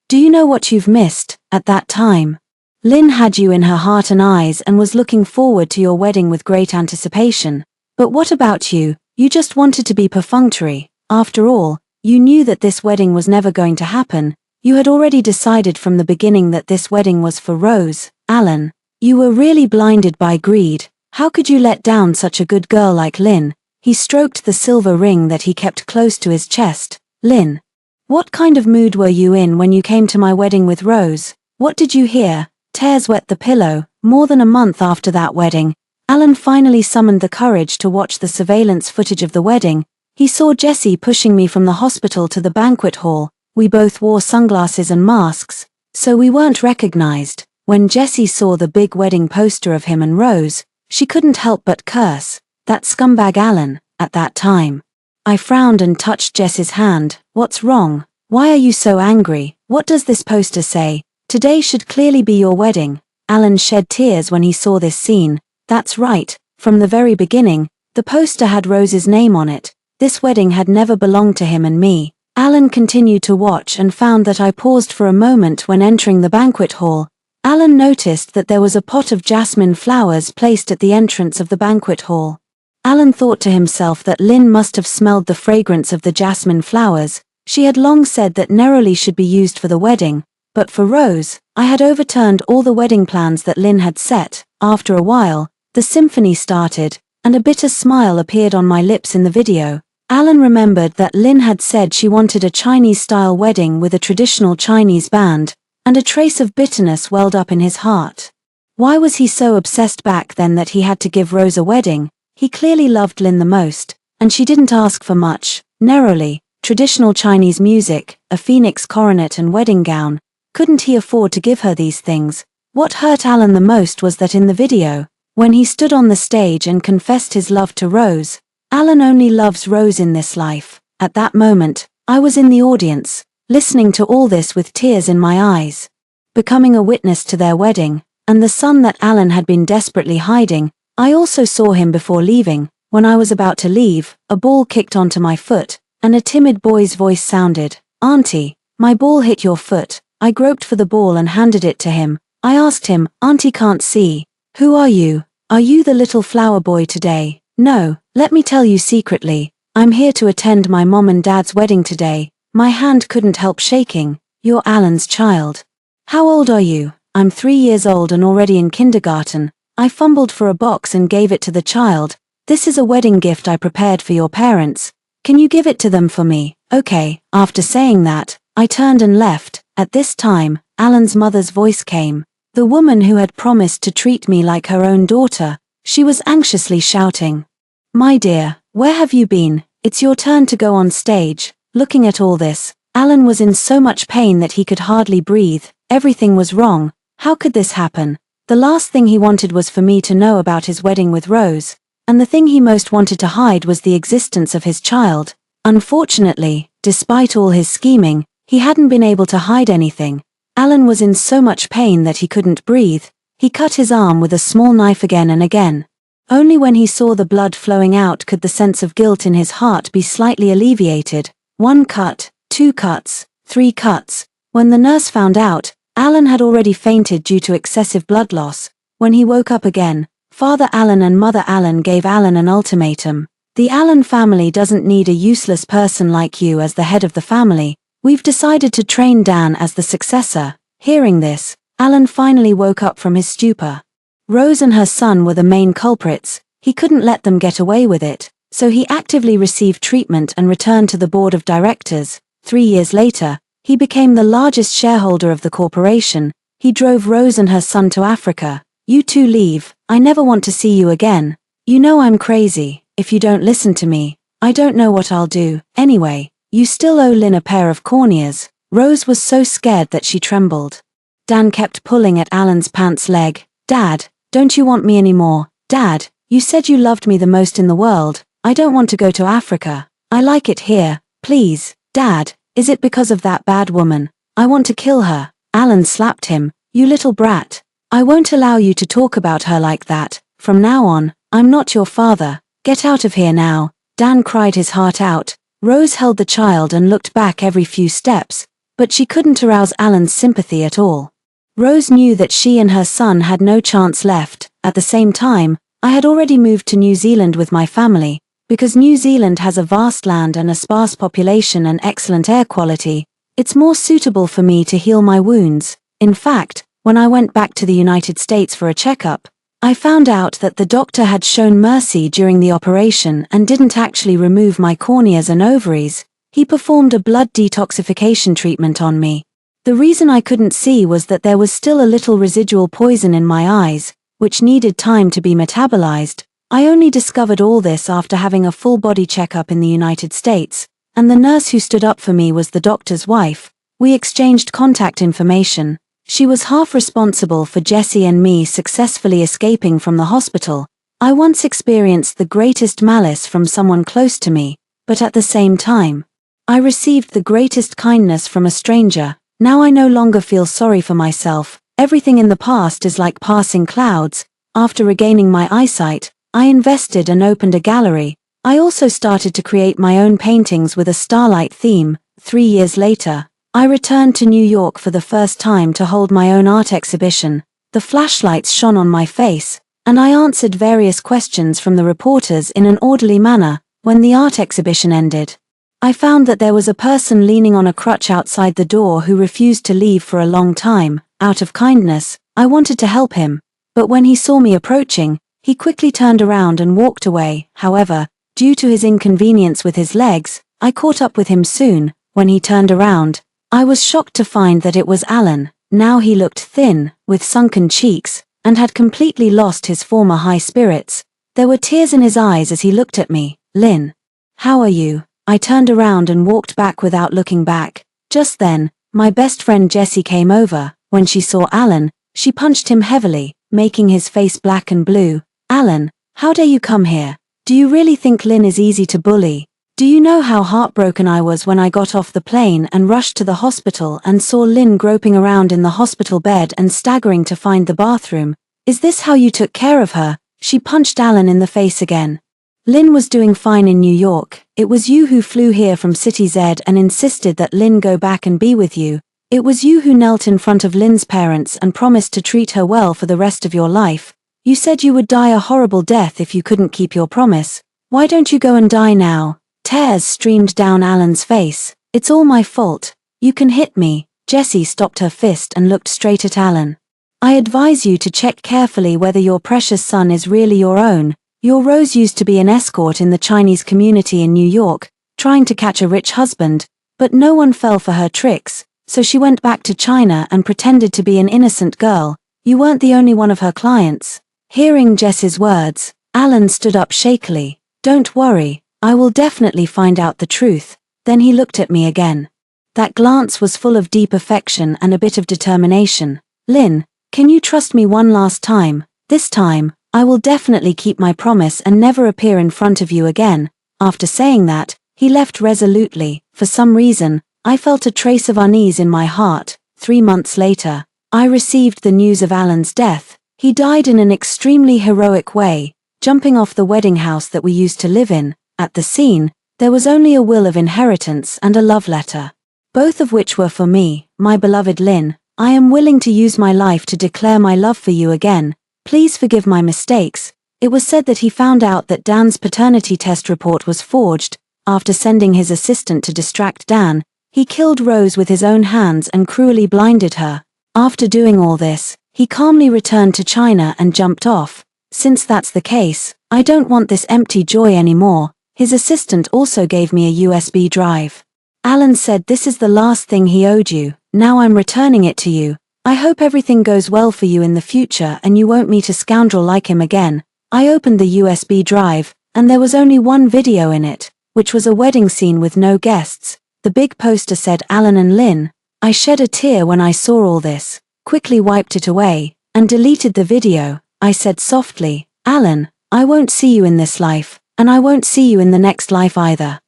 do you know what you've missed? At that time, Lynn had you in her heart and eyes and was looking forward to your wedding with great anticipation. But what about you? You just wanted to be perfunctory. After all, you knew that this wedding was never going to happen. You had already decided from the beginning that this wedding was for Rose. Alan, you were really blinded by greed. How could you let down such a good girl like Lynn? He stroked the silver ring that he kept close to his chest. Lynn, what kind of mood were you in when you came to my wedding with Rose? What did you hear? Tears wet the pillow. More than a month after that wedding, Alan finally summoned the courage to watch the surveillance footage of the wedding. He saw Jessie pushing me from the hospital to the banquet hall. We both wore sunglasses and masks, so we weren't recognized. When Jessie saw the big wedding poster of him and Rose, she couldn't help but curse. That scumbag Alan. At that time, I frowned and touched Jess's hand. What's wrong? Why are you so angry? What does this poster say? Today should clearly be your wedding. Alan shed tears when he saw this scene. That's right. From the very beginning, the poster had Rose's name on it. This wedding had never belonged to him and me. Alan continued to watch and found that I paused for a moment when entering the banquet hall. Alan noticed that there was a pot of jasmine flowers placed at the entrance of the banquet hall. Alan thought to himself that Lynn must have smelled the fragrance of the jasmine flowers. She had long said that neroli should be used for the wedding, but for Rose, I had overturned all the wedding plans that Lynn had set. After a while, the symphony started, and a bitter smile appeared on my lips in the video. Alan remembered that Lynn had said she wanted a Chinese-style wedding with a traditional Chinese band, and a trace of bitterness welled up in his heart. Why was he so obsessed back then that he had to give Rose a wedding? He clearly loved Lynn the most, and she didn't ask for much. Neroli, traditional Chinese music, a phoenix coronet and wedding gown. Couldn't he afford to give her these things? What hurt Alan the most was that in the video, when he stood on the stage and confessed his love to Rose, Alan only loves Rose in this life. At that moment, I was in the audience, listening to all this with tears in my eyes. Becoming a witness to their wedding, and the son that Alan had been desperately hiding. I also saw him before leaving. When I was about to leave, a ball kicked onto my foot, and a timid boy's voice sounded, "Auntie, my ball hit your foot." I groped for the ball and handed it to him. I asked him, "Auntie can't see. Who are you? Are you the little flower boy today?" "No, let me tell you secretly. I'm here to attend my mom and dad's wedding today." My hand couldn't help shaking. "You're Alan's child. How old are you?" "I'm 3 years old and already in kindergarten." I fumbled for a box and gave it to the child. "This is a wedding gift I prepared for your parents. Can you give it to them for me?" "Okay." After saying that, I turned and left. At this time, Alan's mother's voice came. The woman who had promised to treat me like her own daughter. She was anxiously shouting, "My dear, where have you been? It's your turn to go on stage." Looking at all this, Alan was in so much pain that he could hardly breathe. Everything was wrong. How could this happen? The last thing he wanted was for me to know about his wedding with Rose, and the thing he most wanted to hide was the existence of his child. Unfortunately, despite all his scheming, he hadn't been able to hide anything. Alan was in so much pain that he couldn't breathe. He cut his arm with a small knife again and again. Only when he saw the blood flowing out could the sense of guilt in his heart be slightly alleviated. 1 cut, 2 cuts, 3 cuts. When the nurse found out, Alan had already fainted due to excessive blood loss. When he woke up again, Father Alan and Mother Alan gave Alan an ultimatum. The Alan family doesn't need a useless person like you as the head of the family. We've decided to train Dan as the successor. Hearing this, Alan finally woke up from his stupor. Rose and her son were the main culprits. He couldn't let them get away with it, so he actively received treatment and returned to the board of directors. 3 years later, he became the largest shareholder of the corporation. He drove Rose and her son to Africa. You two leave. I never want to see you again. You know I'm crazy. If you don't listen to me, I don't know what I'll do. Anyway, you still owe Lynn a pair of corneas. Rose was so scared that she trembled. Dan kept pulling at Alan's pants leg. Dad, don't you want me anymore? Dad, you said you loved me the most in the world. I don't want to go to Africa. I like it here. Please, Dad, is it because of that bad woman? I want to kill her. Alan slapped him. You little brat. I won't allow you to talk about her like that. From now on, I'm not your father. Get out of here now. Dan cried his heart out. Rose held the child and looked back every few steps, but she couldn't arouse Alan's sympathy at all. Rose knew that she and her son had no chance left. At the same time, I had already moved to New Zealand with my family, because New Zealand has a vast land and a sparse population and excellent air quality. It's more suitable for me to heal my wounds. In fact, when I went back to the United States for a checkup, I found out that the doctor had shown mercy during the operation and didn't actually remove my corneas and ovaries. He performed a blood detoxification treatment on me. The reason I couldn't see was that there was still a little residual poison in my eyes, which needed time to be metabolized. I only discovered all this after having a full body checkup in the United States, and the nurse who stood up for me was the doctor's wife. We exchanged contact information. She was half responsible for Jesse and me successfully escaping from the hospital. I once experienced the greatest malice from someone close to me, but at the same time, I received the greatest kindness from a stranger. Now I no longer feel sorry for myself. Everything in the past is like passing clouds. After regaining my eyesight, I invested and opened a gallery. I also started to create my own paintings with a starlight theme. 3 years later, I returned to New York for the first time to hold my own art exhibition. The flashlights shone on my face, and I answered various questions from the reporters in an orderly manner. When the art exhibition ended, I found that there was a person leaning on a crutch outside the door who refused to leave for a long time. Out of kindness, I wanted to help him, but when he saw me approaching, he quickly turned around and walked away. However, due to his inconvenience with his legs, I caught up with him soon. When he turned around, I was shocked to find that it was Alan. Now he looked thin, with sunken cheeks, and had completely lost his former high spirits. There were tears in his eyes as he looked at me. Lynn, how are you? I turned around and walked back without looking back. Just then, my best friend Jessie came over. When she saw Alan, she punched him heavily, making his face black and blue. Alan, how dare you come here? Do you really think Lynn is easy to bully? Do you know how heartbroken I was when I got off the plane and rushed to the hospital and saw Lynn groping around in the hospital bed and staggering to find the bathroom? Is this how you took care of her? She punched Alan in the face again. Lynn was doing fine in New York. It was you who flew here from City Z and insisted that Lynn go back and be with you. It was you who knelt in front of Lynn's parents and promised to treat her well for the rest of your life. You said you would die a horrible death if you couldn't keep your promise. Why don't you go and die now? Tears streamed down Alan's face. It's all my fault. You can hit me. Jessie stopped her fist and looked straight at Alan. I advise you to check carefully whether your precious son is really your own. Your Rose used to be an escort in the Chinese community in New York, trying to catch a rich husband, but no one fell for her tricks, so she went back to China and pretended to be an innocent girl. You weren't the only one of her clients. Hearing Jess's words, Alan stood up shakily. Don't worry, I will definitely find out the truth. Then he looked at me again. That glance was full of deep affection and a bit of determination. Lynn, can you trust me one last time? This time, I will definitely keep my promise and never appear in front of you again. After saying that, he left resolutely. For some reason, I felt a trace of unease in my heart. 3 months later, I received the news of Alan's death. He died in an extremely heroic way, jumping off the wedding house that we used to live in. At the scene, there was only a will of inheritance and a love letter, both of which were for me. My beloved Lynn, I am willing to use my life to declare my love for you again. Please forgive my mistakes. It was said that he found out that Dan's paternity test report was forged. After sending his assistant to distract Dan, he killed Rose with his own hands and cruelly blinded her. After doing all this, he calmly returned to China and jumped off. Since that's the case, I don't want this empty joy anymore. His assistant also gave me a USB drive. Alan said this is the last thing he owed you. Now I'm returning it to you. I hope everything goes well for you in the future and you won't meet a scoundrel like him again. I opened the USB drive, and there was only one video in it, which was a wedding scene with no guests. The big poster said Alan and Lynn. I shed a tear when I saw all this, quickly wiped it away, and deleted the video. I said softly, Alan, I won't see you in this life, and I won't see you in the next life either.